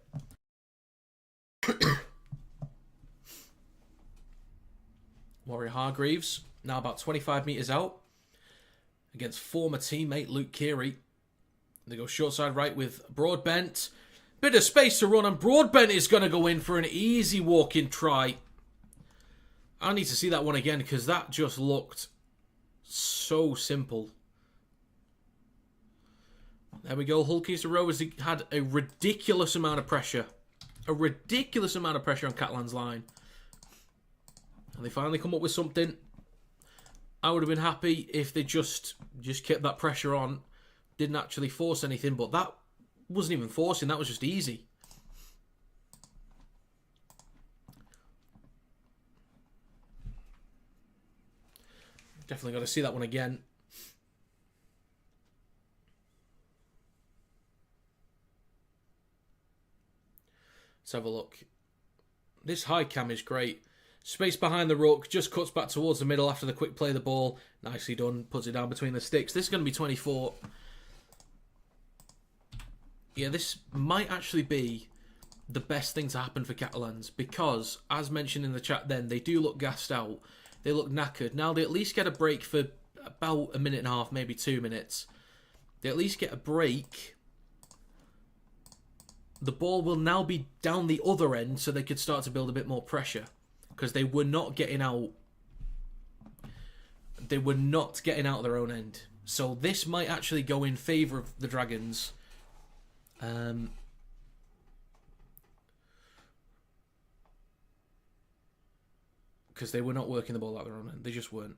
[SPEAKER 1] Warrior Hargreaves, now about 25 metres out, against former teammate Luke Keary. They go short side right with Broadbent. Bit of space to run, and Broadbent is going to go in for an easy walk-in try. I need to see that one again, because that just looked so simple. There we go. Hull Kingston Rovers had a ridiculous amount of pressure. A ridiculous amount of pressure on Catalan's line. And they finally come up with something. I would have been happy if they just kept that pressure on. Didn't actually force anything, but that wasn't even forcing. That was just easy. Definitely got to see that one again. Let's have a look. This high cam is great. Space behind the ruck, just cuts back towards the middle after the quick play of the ball. Nicely done, puts it down between the sticks. This is going to be 24. Yeah, this might actually be the best thing to happen for Catalans because, as mentioned in the chat then, they do look gassed out. They look knackered. Now they at least get a break for about a minute and a half, maybe 2 minutes. They at least get a break. The ball will now be down the other end so they could start to build a bit more pressure because they were not getting out. They were not getting out of their own end. So this might actually go in favour of the Dragons. Because they were not working the ball out their own end. They just weren't.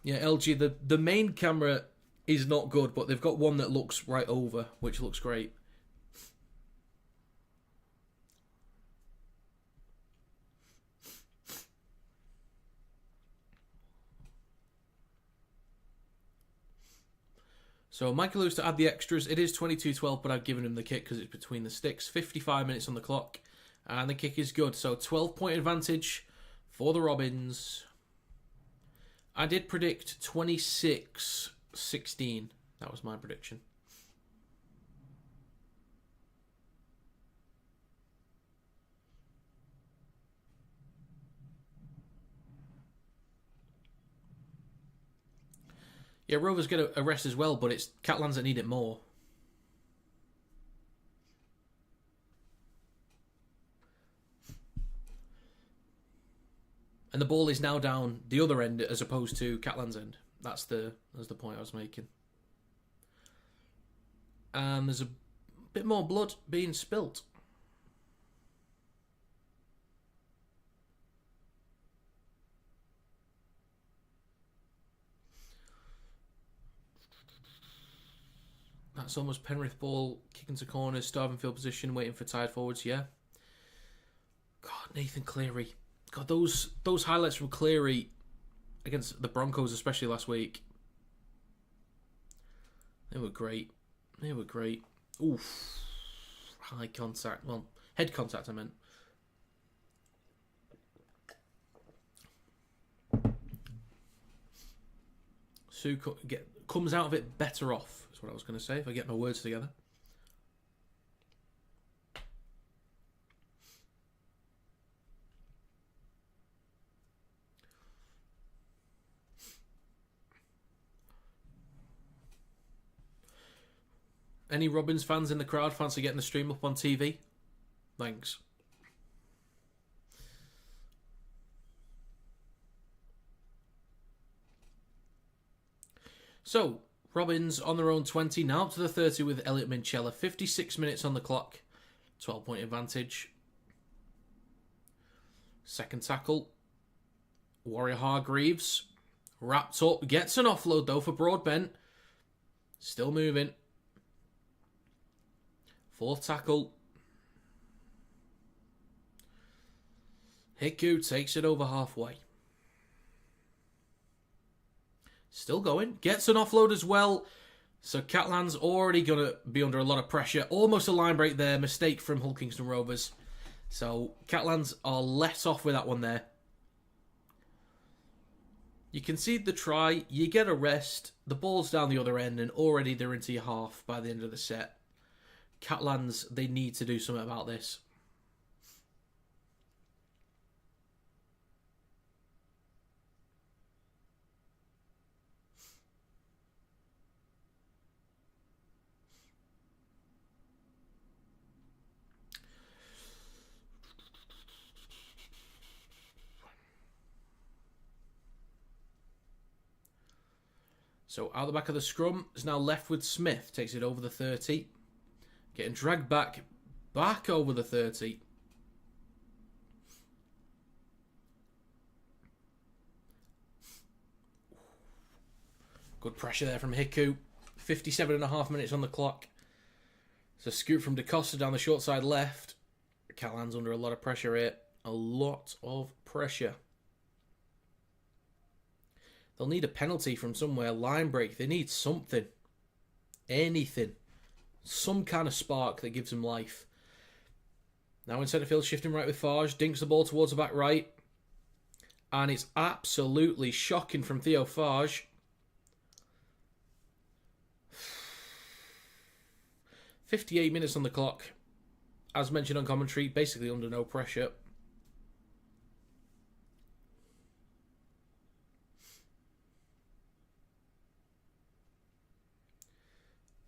[SPEAKER 1] Yeah, LG, the main camera is not good, but they've got one that looks right over, which looks great. So Michael Lewis to add the extras. It is 22-12, but I've given him the kick because it's between the sticks. 55 minutes on the clock. And the kick is good. So 12-point advantage for the Robins. I did predict 26-16. That was my prediction. Yeah, Rovers get a rest as well, but it's Catalans that need it more. And the ball is now down the other end as opposed to Catalans' end. That's the point I was making. And there's a bit more blood being spilt. That's almost Penrith ball, kicking to corners, starving field position, waiting for tired forwards, yeah. God, Nathan Cleary. God, those highlights from Cleary against the Broncos, especially last week. They were great. They were great. Oof. High contact. Well, head contact, I meant. Sue comes out of it better off, is what I was going to say, if I get my words together. Any Robins fans in the crowd fancy getting the stream up on TV? Thanks. So, Robins on their own 20, now up to the 30 with Elliot Minchella. 56 minutes on the clock. 12-point advantage. Second tackle. Warrior Hargreaves. Wrapped up. Gets an offload, though, for Broadbent. Still moving. Fourth tackle. Hiku takes it over halfway. Still going. Gets an offload as well. So Catalans already going to be under a lot of pressure. Almost a line break there. Mistake from Hull Kingston Rovers. So Catalans are let off with that one there. You concede the try. You get a rest. The ball's down the other end. And already they're into your half by the end of the set. Catalans, they need to do something about this. So out the back of the scrum is now left with Smith. Takes it over the 30. Getting dragged back over the 30. Good pressure there from Hiku. 57.5 minutes on the clock. It's a scoop from DaCosta down the short side left. Catalans under a lot of pressure here. A lot of pressure. They'll need a penalty from somewhere. Line break. They need something. Anything. Some kind of spark that gives him life. Now in centre field, shifting right with Farge. Dinks the ball towards the back right. And it's absolutely shocking from Theo Farge. 58 minutes on the clock. As mentioned on commentary, basically under no pressure.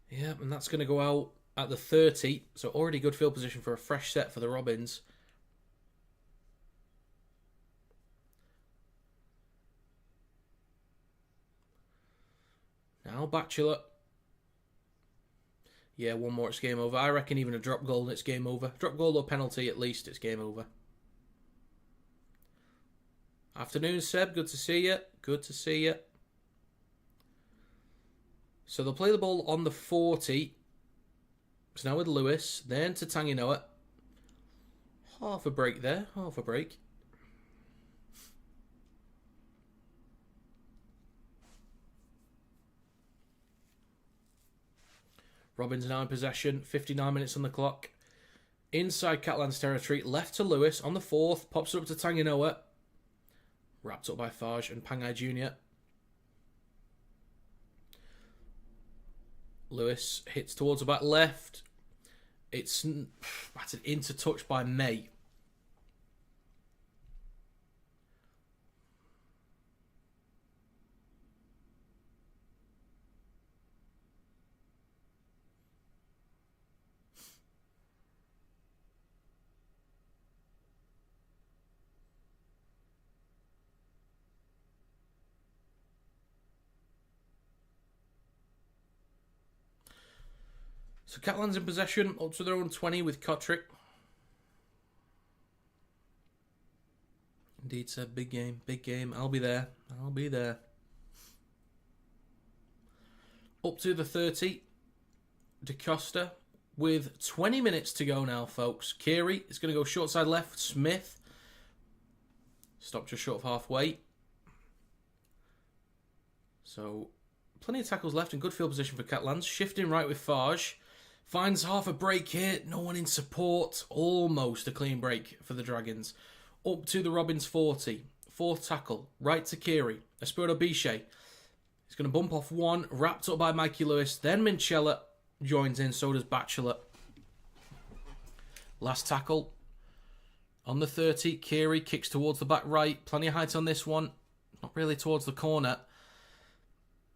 [SPEAKER 1] Yeah, and that's going to go out at the 30. So already good field position for a fresh set for the Robins. Now Batchelor. Yeah, one more, it's game over. I reckon even a drop goal and it's game over. Drop goal or penalty at least, it's game over. Afternoon, Seb. Good to see you. Good to see you. So they'll play the ball on the 40. So now with Lewis. Then to Tanginoa. Half a break there. Half a break. Robins now in possession. 59 minutes on the clock. Inside Catalans territory. Left to Lewis on the 4th. Pops it up to Tanginoa. Wrapped up by Farge and Pangai Jr. Lewis hits towards the back left. It's battered into touch by May. So Catalans in possession, up to their own 20 with Kotrick. Indeed, sir, big game, big game. I'll be there. I'll be there. Up to the 30. DeCosta with 20 minutes to go now, folks. Keary is going to go short side left. Smith. Stopped just short of halfway. So, plenty of tackles left in good field position for Catalans. Shifting right with Farge. Finds half a break here. No one in support. Almost a clean break for the Dragons. Up to the Robins 40. Fourth tackle. Right to Keary. Espirito Biche. He's going to bump off one. Wrapped up by Mikey Lewis. Then Minchella joins in. So does Batchelor. Last tackle. On the 30. Keary kicks towards the back right. Plenty of height on this one. Not really towards the corner.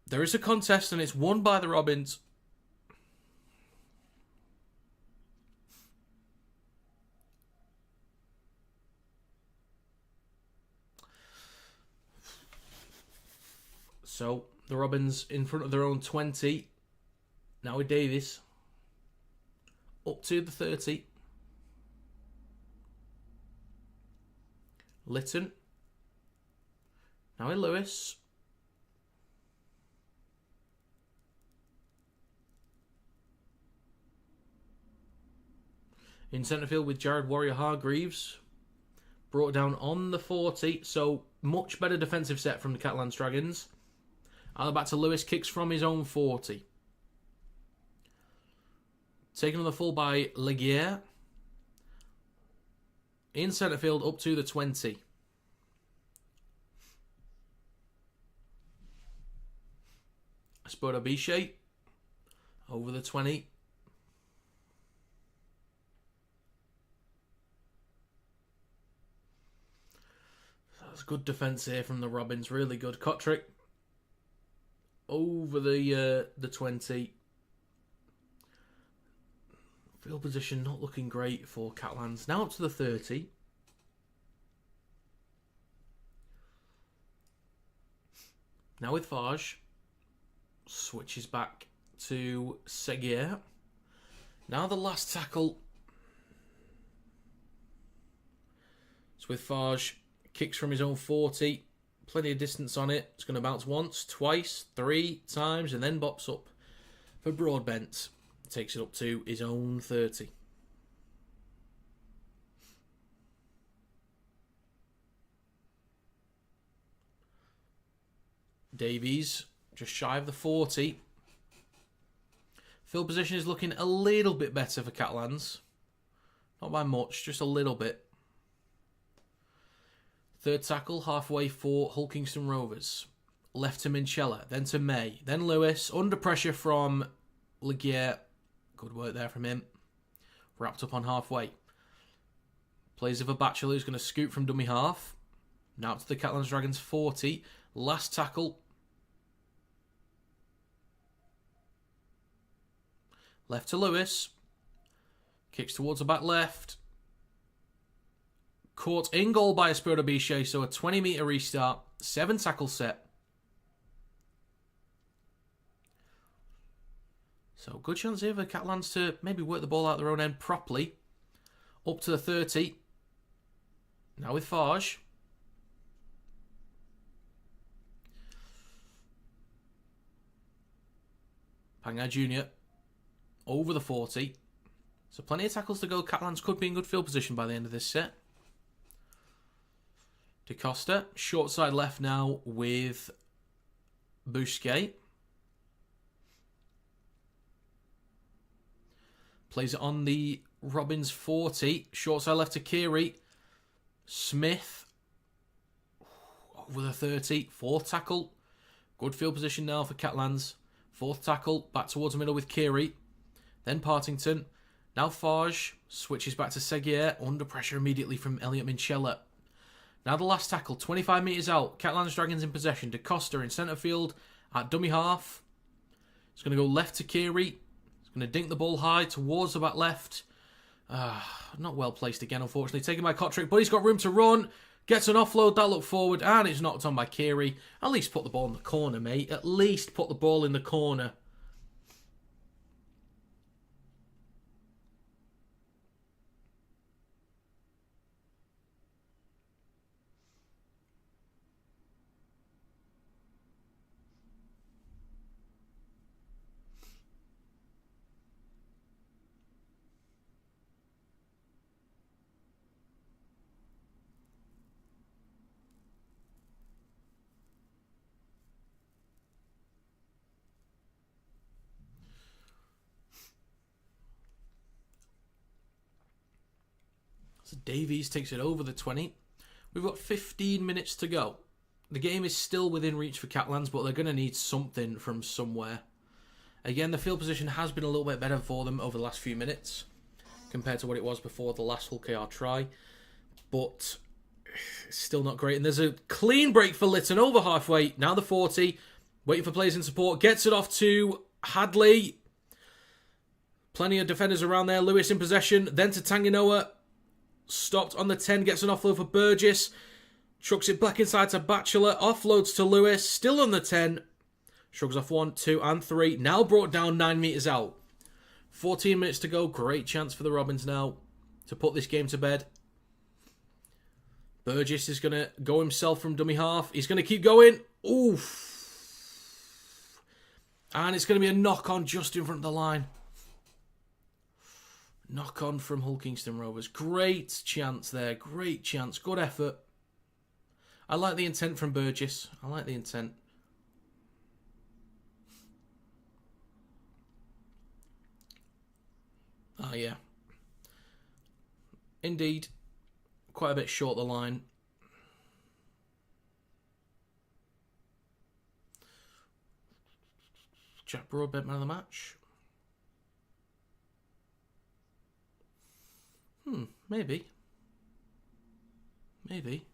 [SPEAKER 1] There is a contest and it's won by the Robins. So, the Robins in front of their own 20. Now with Davies. Up to the 30. Litton. Now with Lewis. In centre field with Jared Warrior-Hargreaves. Brought down on the 40. So, much better defensive set from the Catalans Dragons. Back to Lewis, kicks from his own 40. Taken on the full by Leguier. In centre field, up to the 20. Espirito Biche. Over the 20. That's good defence here from the Robins. Really good. Kotrick. Over the 20. Field position not looking great for Catalans. Now up to the 30. Now with Farge. Switches back to Seguier. Now the last tackle. It's with Farge. Kicks from his own 40. Plenty of distance on it. It's going to bounce once, twice, 3 times, and then bops up for Broadbent. Takes it up to his own 30. Davies, just shy of the 40. Field position is looking a little bit better for Catalans. Not by much, just a little bit. Third tackle, halfway for Hull Kingston Rovers. Left to Minchella, then to May, then Lewis. Under pressure from Leguier. Good work there from him. Wrapped up on halfway. Plays with a Batchelor who's going to scoot from dummy half. Now to the Catalans Dragons 40. Last tackle. Left to Lewis. Kicks towards the back left. Caught in goal by Espirito Biche, so a 20-metre restart. 7 tackle set. So good chance here for the Catalans to maybe work the ball out their own end properly. Up to the 30. Now with Farge. Pangai Jr. Over the 40. So plenty of tackles to go. Catalans could be in good field position by the end of this set. DeCosta, short side left now with Bousquet. Plays it on the Robins 40. Short side left to Keary. Smith. Over the 30. Fourth tackle. Good field position now for Catalans. Fourth tackle, back towards the middle with Kiri. Then Partington. Now Farge switches back to Seguier. Under pressure immediately from Elliot Minchella. Now the last tackle, 25 metres out. Catalans Dragons in possession. Da Costa in centre field at dummy half. He's going to go left to Kiri. He's going to dink the ball high towards the back left. Not well placed again, unfortunately. Taken by Kotrick, but he's got room to run. Gets an offload, that looked forward, and it's knocked on by Kiri. At least put the ball in the corner, mate. At least put the ball in the corner. So Davies takes it over the 20. We've got 15 minutes to go. The game is still within reach for Catalans, but they're going to need something from somewhere. Again, the field position has been a little bit better for them over the last few minutes compared to what it was before the last Hull KR try. But it's still not great. And there's a clean break for Lytton over halfway. Now the 40. Waiting for players in support. Gets it off to Hadley. Plenty of defenders around there. Lewis in possession. Then to Tanginoa. Stopped on the 10, gets an offload for Burgess. Chucks it back inside to Batchelor. Offloads to Lewis. Still on the 10. Shrugs off 1, 2 and 3. Now brought down 9 metres out. 14 minutes to go. Great chance for the Robins now to put this game to bed. Burgess is going to go himself from dummy half. He's going to keep going. Oof. And it's going to be a knock-on just in front of the line. Knock on from Hull Kingston Rovers. Great chance there. Great chance. Good effort. I like the intent from Burgess. I like the intent. Ah, yeah. Indeed. Quite a bit short the line. Jack Broadbent man of the match. Maybe. Maybe.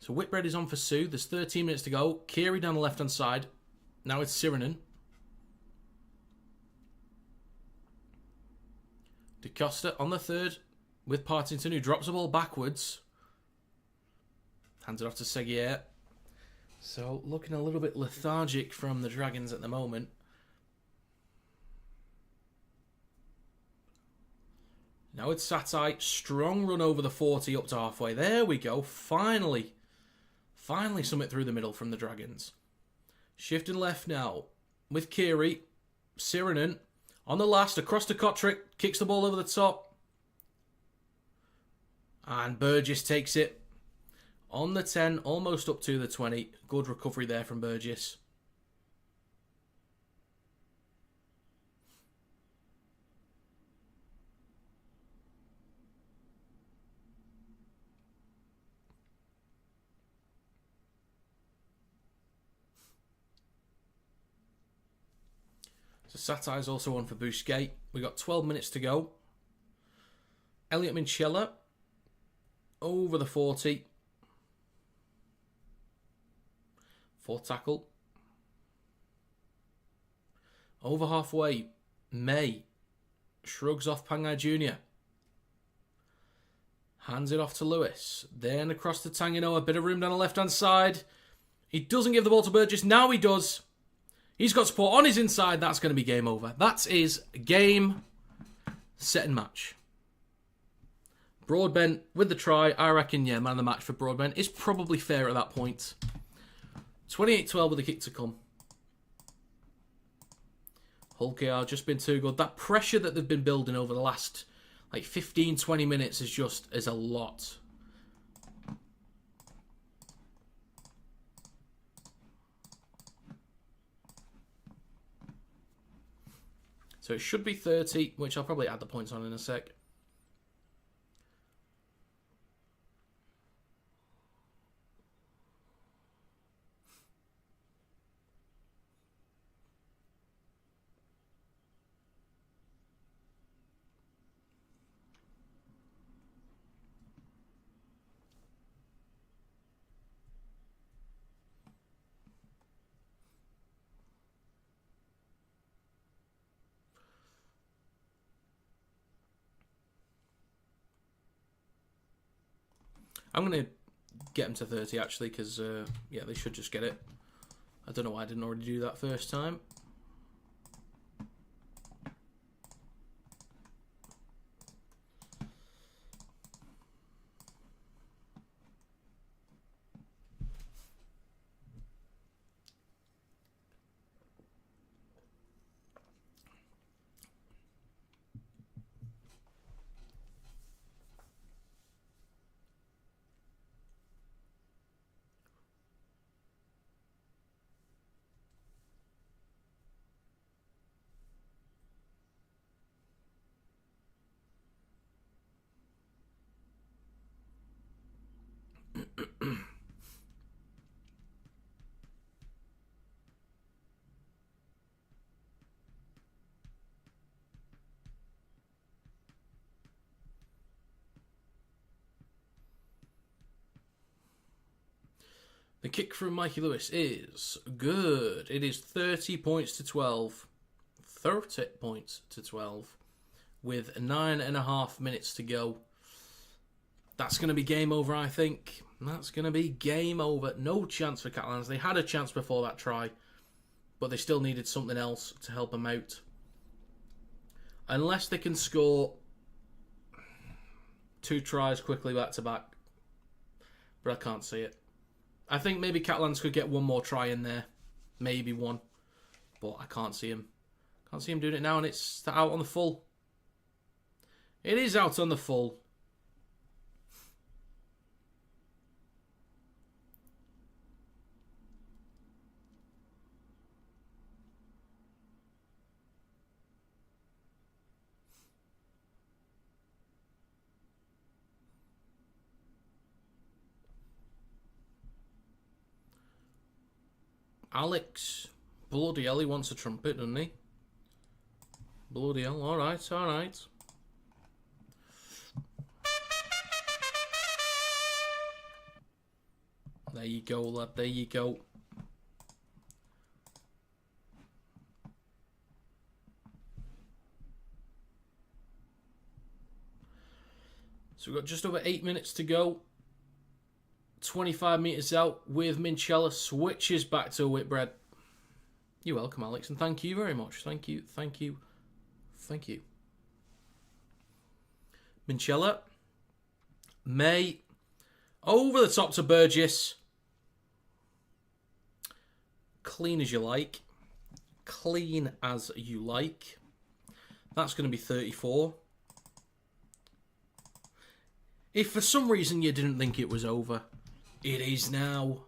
[SPEAKER 1] So Whitbread is on for Sue. There's 13 minutes to go. Kiri down the left-hand side. Now it's Sirinen. Da Costa on the third with Partington, who drops the ball backwards. Hands it off to Seguier. So looking a little bit lethargic from the Dragons at the moment. Now it's Satai. Strong run over the 40 up to halfway. There we go. Finally something through the middle from the Dragons. Shifting left now with Kiri. Sirinen. On the last, across to Kotrick, kicks the ball over the top. And Burgess takes it. On the 10, almost up to the 20. Good recovery there from Burgess. So Satai's also on for Bousquet. We've got 12 minutes to go. Elliot Minchella over the 40. Fourth tackle. Over halfway. May shrugs off Pangai Jr. Hands it off to Lewis. Then across to Tangino. A bit of room down the left-hand side. He doesn't give the ball to Burgess. Now he does. He's got support on his inside. That's going to be game over. That is game, set and match. Broadbent with the try. I reckon, yeah, man of the match for Broadbent is probably fair at that point. 28-12 with the kick to come. Hull KR just been too good. That pressure that they've been building over the last 15-20 minutes is a lot. So it should be 30, which I'll probably add the points on in a sec. I'm going to get them to 30, actually, because, yeah, they should just get it. I don't know why I didn't already do that first time. The kick from Mikey Lewis is good. It is 30 points to 12. 30 points to 12. With 9.5 minutes to go. That's going to be game over, I think. That's going to be game over. No chance for Catalans. They had a chance before that try, but they still needed something else to help them out. Unless they can score 2 tries quickly back to back. But I can't see it. I think maybe Catalans could get one more try in there. Maybe one. But I can't see him. Can't see him doing it now, and it's out on the full. It is out on the full. Alex, bloody hell, he wants a trumpet, doesn't he? Bloody hell, alright, alright. There you go, lad, there you go. So we've got just over 8 minutes to go. 25 metres out with Minchella, switches back to Whitbread. You're welcome, Alex, and thank you very much. Thank you, thank you, thank you. Minchella, May, over the top to Burgess. Clean as you like. Clean as you like. That's going to be 34. If for some reason you didn't think it was over, it is now.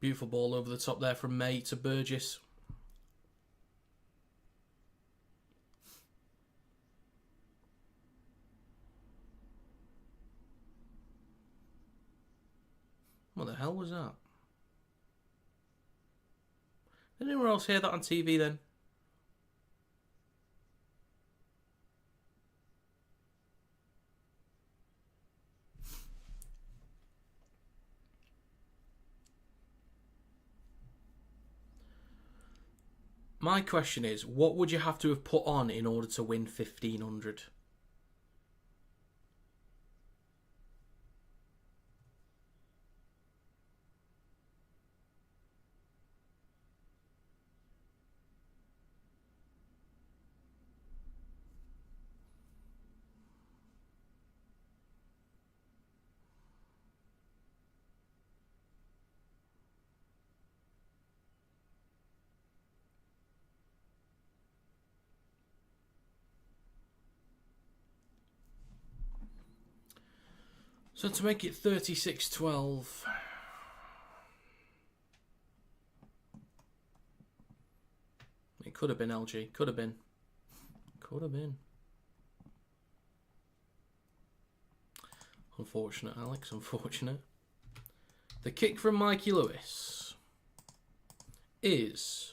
[SPEAKER 1] Beautiful ball over the top there from May to Burgess. What the hell was that? Did anyone else hear that on TV then? My question is, what would you have to have put on in order to win 1,500? So to make it 36-12. It could have been LG. Could have been. Could have been. Unfortunate, Alex. Unfortunate. The kick from Mikey Lewis is...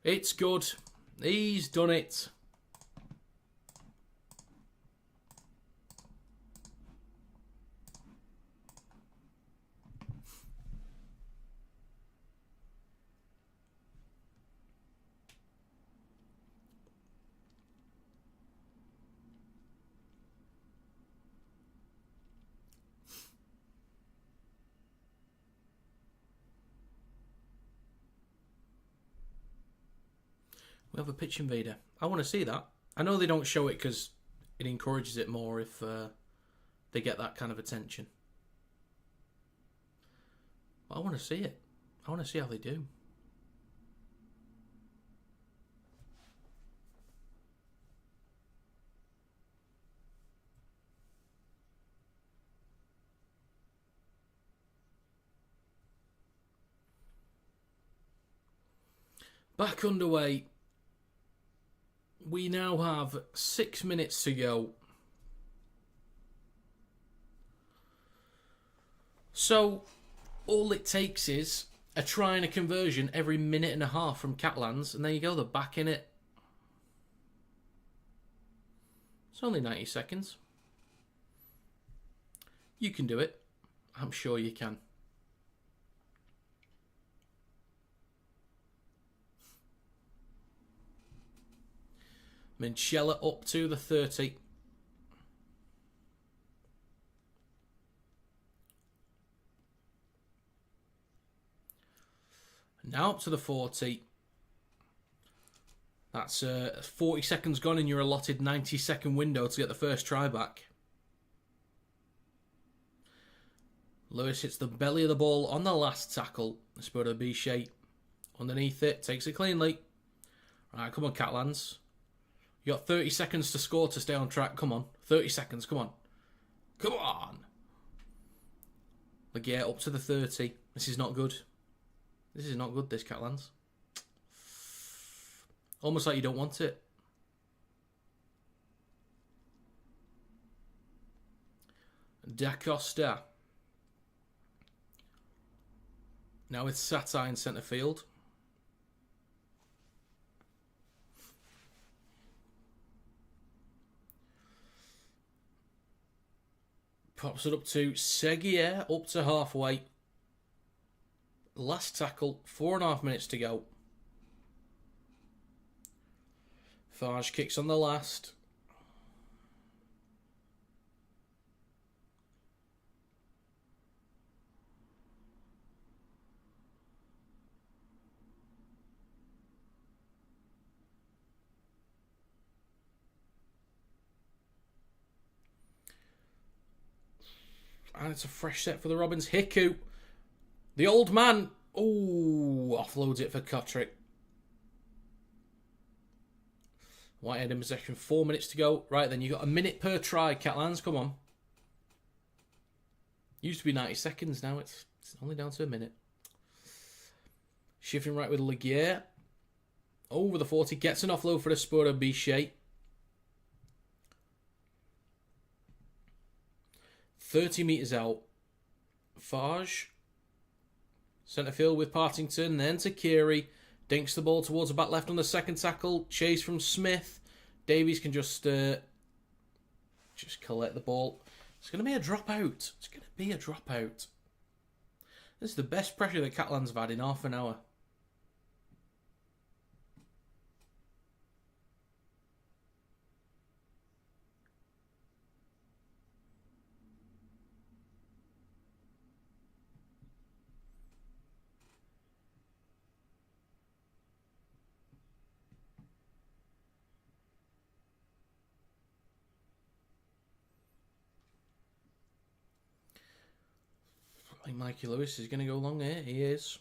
[SPEAKER 1] It's good. He's done it. We have a pitch invader. I want to see that. I know they don't show it because it encourages it more if they get that kind of attention. But I want to see it. I want to see how they do. Back underway. We now have 6 minutes to go. So, all it takes is a try and a conversion every minute and a half from Catalans, and there you go, they're back in it. It's only 90 seconds. You can do it. I'm sure you can. Minchella up to the 30. Now up to the 40. That's 40 seconds gone in your allotted 90-second window to get the first try back. Lewis hits the belly of the ball on the last tackle. Spoda Bichet underneath it, takes it cleanly. Right, come on, Catalans. You got 30 seconds to score to stay on track. Come on. 30 seconds. Come on. Come on. Like, yeah, up to the 30. This is not good. This is not good, this Catalans. Almost like you don't want it. Da Costa. Now with Satai in centre field. Pops it up to Seguier, up to halfway. Last tackle, 4.5 minutes to go. Farge kicks on the last. And it's a fresh set for the Robins. Hiku. The old man. Oh, offloads it for Kotrick. Whitehead in possession. 4 minutes to go. Right then, you got a minute per try, Catalans. Come on. Used to be 90 seconds. Now it's only down to a minute. Shifting right with Legier. Over the 40. Gets an offload for the Spoda Bichet. 30 metres out. Farge. Centre field with Partington. Then to Keary. Dinks the ball towards the back left on the second tackle. Chase from Smith. Davies can just collect the ball. It's going to be a dropout. It's going to be a dropout. This is the best pressure that Catalans have had in half an hour. I think Mikey Lewis is going to go long here. He is.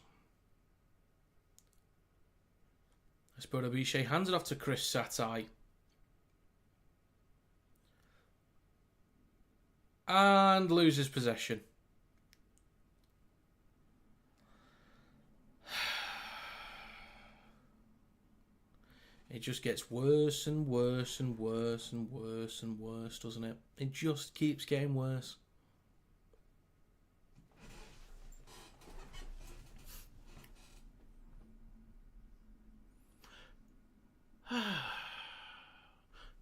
[SPEAKER 1] Spoda Bichet hands it off to Chris Satai. And loses possession. It just gets worse and worse and worse and worse and worse, doesn't it? It just keeps getting worse.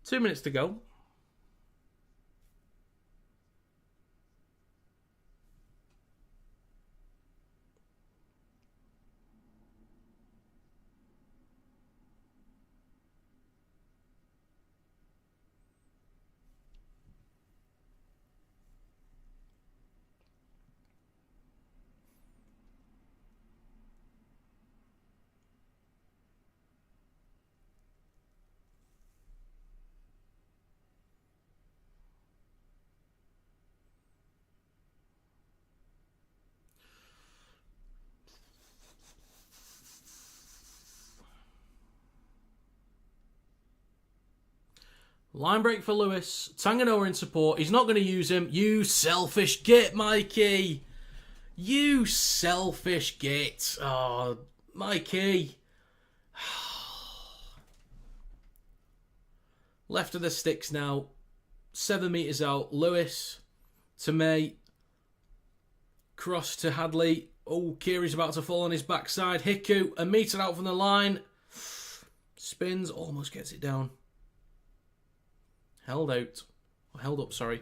[SPEAKER 1] Two minutes to go. Line break for Lewis. Tanganoa in support. He's not going to use him. You selfish git, Mikey. You selfish git. Oh, Mikey. Left of the sticks now. 7 metres out. Lewis to May. Cross to Hadley. Oh, Kiri's about to fall on his backside. Hiku, a metre out from the line. Spins. Almost gets it down. Held out. Held up, sorry.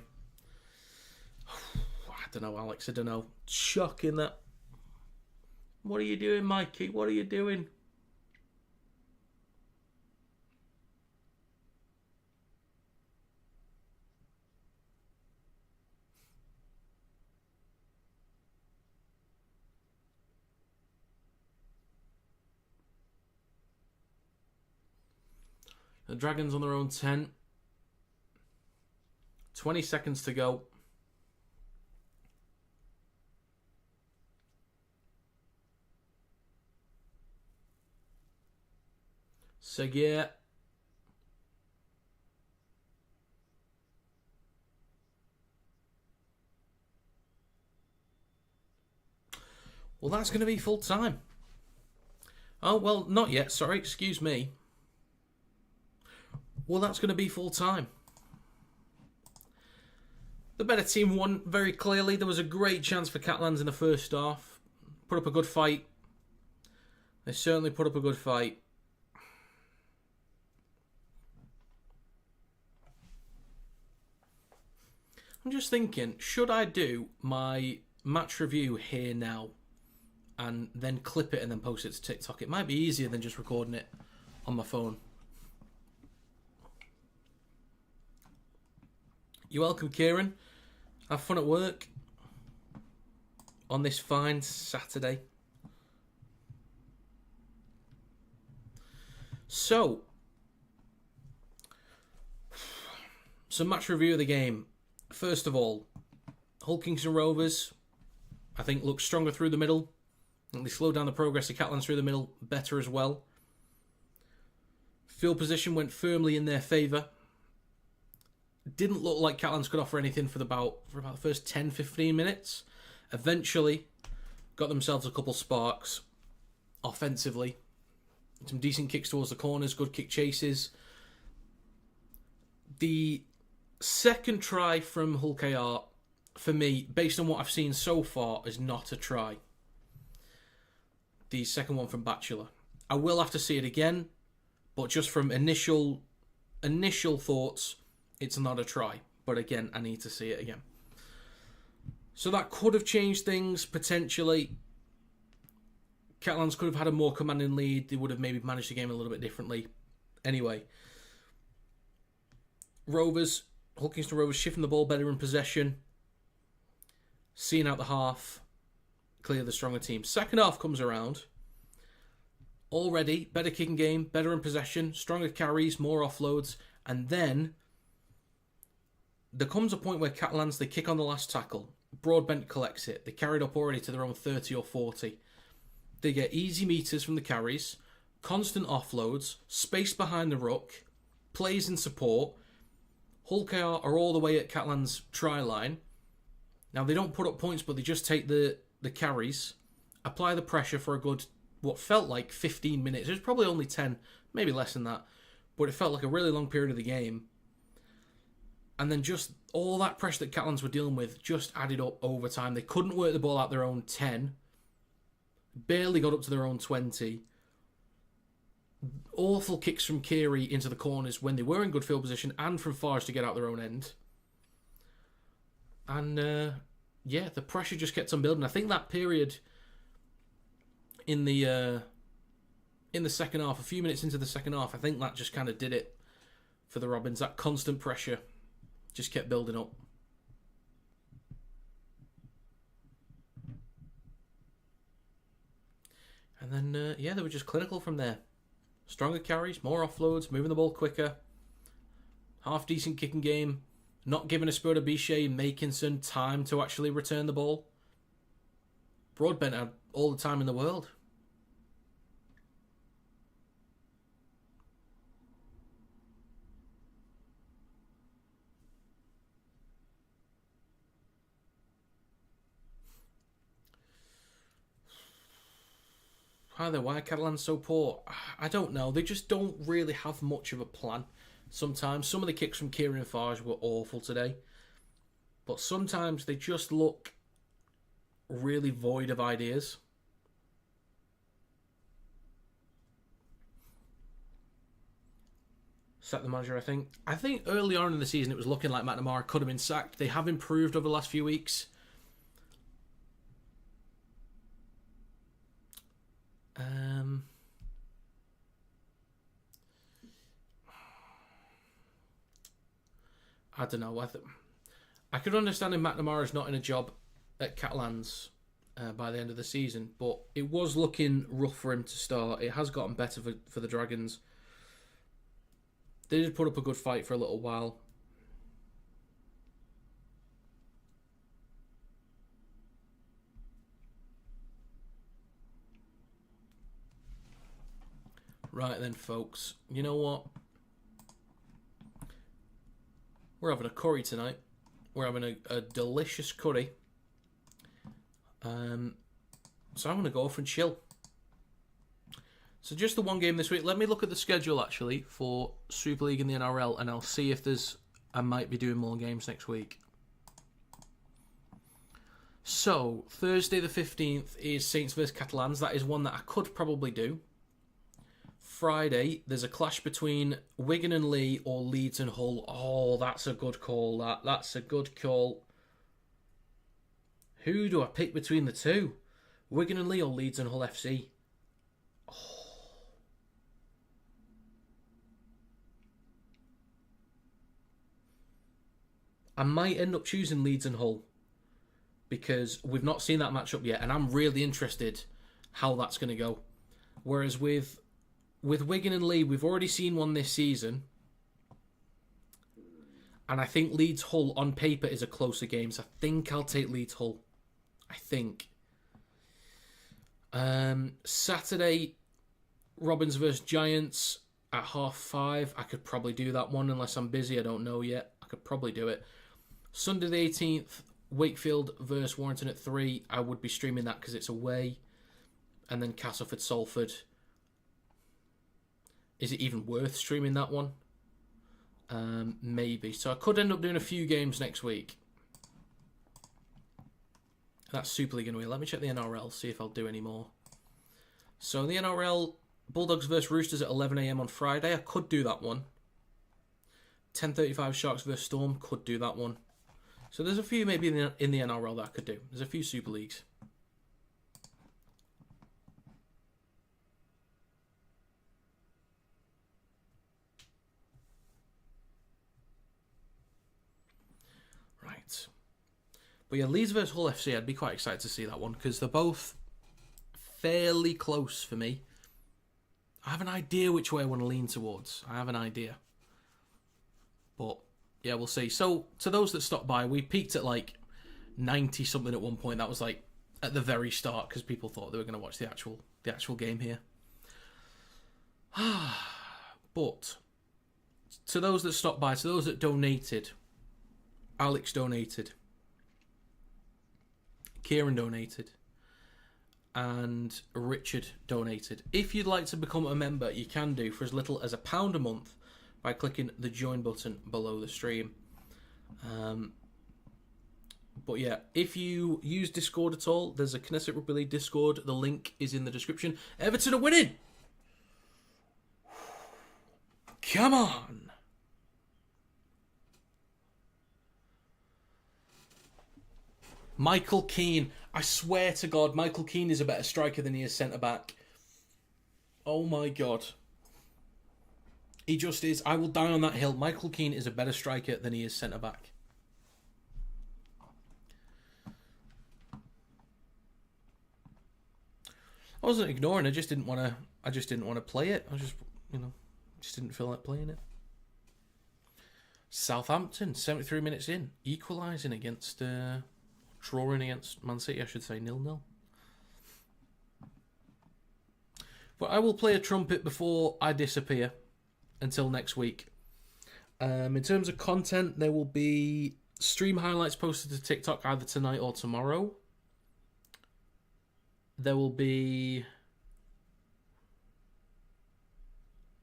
[SPEAKER 1] I don't know, Alex. I don't know. Shocking that. What are you doing, Mikey? What are you doing? The Dragons on their own 10. 20 seconds to go. Seguier. Well, that's going to be full time. Oh, well, not yet. Sorry, excuse me. Well, that's going to be full time. The better team won very clearly. There was a great chance for Catalans in the first half. Put up a good fight. They certainly put up a good fight. I'm just thinking, should I do my match review here now and then clip it and then post it to TikTok? It might be easier than just recording it on my phone. You're welcome, Kieran. Have fun at work on this fine Saturday. So, some match review of the game. First of all, Kingston Rovers, I think, looked stronger through the middle. And they slowed down the progress of Catalans through the middle better as well. Field position went firmly in their favour. Didn't look like Catalans could offer anything for about the first 10-15 minutes. Eventually, got themselves a couple sparks offensively. Some decent kicks towards the corners, good kick chases. The second try from Hull KR, for me, based on what I've seen so far, is not a try. The second one from Batchelor. I will have to see it again, but just from initial thoughts, it's not a try. But again, I need to see it again. So that could have changed things, potentially. Catalans could have had a more commanding lead. They would have maybe managed the game a little bit differently. Anyway. Kingston Rovers shifting the ball better in possession. Seeing out the half. Clear the stronger team. Second half comes around. Already, better kicking game, better in possession, stronger carries, more offloads. And then there comes a point where Catalans, they kick on the last tackle. Broadbent collects it. They carried up already to their own 30 or 40. They get easy meters from the carries, constant offloads, space behind the ruck, plays in support. Hull KR are all the way at Catalans' try line. Now, they don't put up points, but they just take the carries, apply the pressure for a good, what felt like 15 minutes. It was probably only 10, maybe less than that. But it felt like a really long period of the game. And then just all that pressure that Catalans were dealing with just added up over time. They couldn't work the ball out their own 10. Barely got up to their own 20. Awful kicks from Kiri into the corners when they were in good field position, and from Farge to get out their own end. And the pressure just kept on building. I think that period in the second half, a few minutes into the second half, I think that just kind of did it for the Robins. That constant pressure just kept building up. And then, they were just clinical from there. Stronger carries, more offloads, moving the ball quicker. Half-decent kicking game. Not giving a spur to Bichet, Makinson time to actually return the ball. Broadbent had all the time in the world. Why are Catalans so poor? I don't know. They just don't really have much of a plan. Sometimes some of the kicks from Kieran and Farge were awful today. But sometimes they just look really void of ideas. Sack the manager, I think. I think early on in the season it was looking like McNamara could have been sacked. They have improved over the last few weeks. I don't know. I could understand if McNamara's not in a job at Catalans by the end of the season, but it was looking rough for him to start. It has gotten better for the Dragons. They did put up a good fight for a little while. Right then, folks. You know what? We're having a curry tonight. We're having a delicious curry. So I'm going to go off and chill. So just the one game this week. Let me look at the schedule, actually, for Super League and the NRL, and I'll see if I might be doing more games next week. So, Thursday the 15th is Saints vs Catalans. That is one that I could probably do. Friday, there's a clash between Wigan and Lee or Leeds and Hull. Oh, that's a good call. That's a good call. Who do I pick between the two? Wigan and Lee or Leeds and Hull FC? Oh. I might end up choosing Leeds and Hull because we've not seen that matchup yet, and I'm really interested how that's going to go. Whereas with Wigan and Lee, we've already seen one this season. And I think Leeds Hull on paper is a closer game. So I think I'll take Leeds Hull. I think. Saturday, Robins versus Giants at 5:30. I could probably do that one unless I'm busy. I don't know yet. I could probably do it. Sunday the 18th, Wakefield versus Warrington at 3. I would be streaming that because it's away. And then Castleford Salford. Is it even worth streaming that one? Maybe. So I could end up doing a few games next week. That's Super League anyway. Let me check the NRL, see if I'll do any more. So in the NRL, Bulldogs vs Roosters at 11 a.m. on Friday. I could do that one. 10:35 Sharks vs Storm. Could do that one. So there's a few maybe in the NRL that I could do. There's a few Super Leagues. Right. But yeah, Leeds vs Hull FC, I'd be quite excited to see that one because they're both fairly close for me. I have an idea which way I want to lean towards. I have an idea. But yeah, we'll see. So to those that stopped by, we peaked at like 90 something at one point. That was like at the very start because people thought they were going to watch the actual game here. But to those that stopped by, to those that donated, Alex donated Kieran donated. And Richard donated. If you'd like to become a member, you can do for as little as £1 a month by clicking the join button below the stream. But yeah, if you use Discord at all, there's a Knesset Rugby League Discord. The link is in the description. Everton are winning! Come on! Michael Keane. I swear to God, Michael Keane is a better striker than he is centre-back. Oh my God. He just is. I will die on that hill. Michael Keane is a better striker than he is centre-back. I wasn't ignoring. I just didn't want to play it. I just didn't feel like playing it. Southampton, 73 minutes in, equalising against, drawing against Man City, I should say, 0-0. But I will play a trumpet before I disappear until next week. In terms of content, there will be stream highlights posted to TikTok either tonight or tomorrow. There will be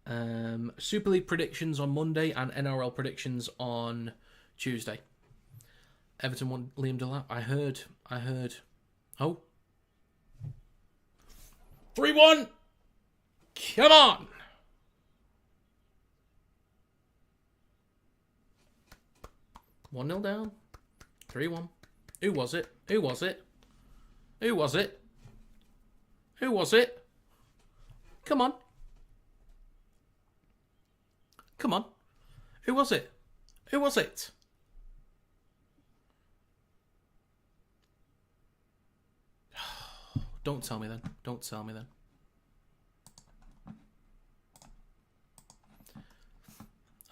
[SPEAKER 1] Super League predictions on Monday and NRL predictions on Tuesday. Everton won Liam Delap. I heard. Oh. 3-1! Come on! One 0 down. 3-1. Who was it? Who was it? Who was it? Who was it? Come on. Come on. Who was it? Who was it? Don't tell me then. Don't tell me then.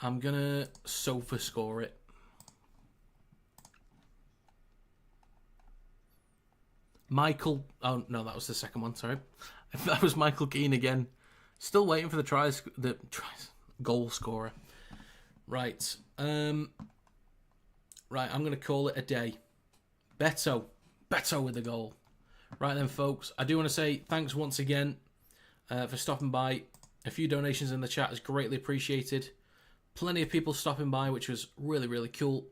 [SPEAKER 1] I'm gonna sofa score it. Michael... Oh, no, that was the second one, sorry. That was Michael Keane again. Still waiting for the goal scorer. Right. Right, I'm going to call it a day. Beto with the goal. Right then, folks. I do want to say thanks once again for stopping by. A few donations in the chat is greatly appreciated. Plenty of people stopping by, which was really, really cool.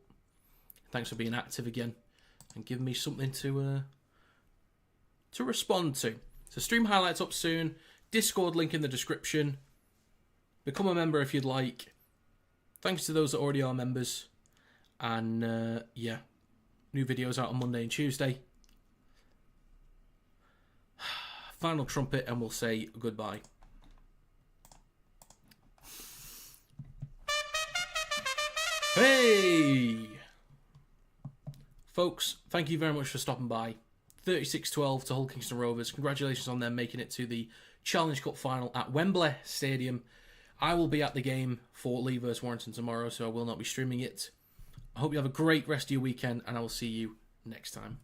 [SPEAKER 1] Thanks for being active again and giving me something to respond to. So stream highlights up soon. Discord link in the description. Become a member if you'd like. Thanks to those that already are members. And yeah, new videos out on Monday and Tuesday. Final trumpet and we'll say goodbye. Hey! Folks, thank you very much for stopping by. 36-12 to Hull Kingston Rovers. Congratulations on them making it to the Challenge Cup final at Wembley Stadium. I will be at the game for Leigh vs Warrington tomorrow, so I will not be streaming it. I hope you have a great rest of your weekend, and I will see you next time.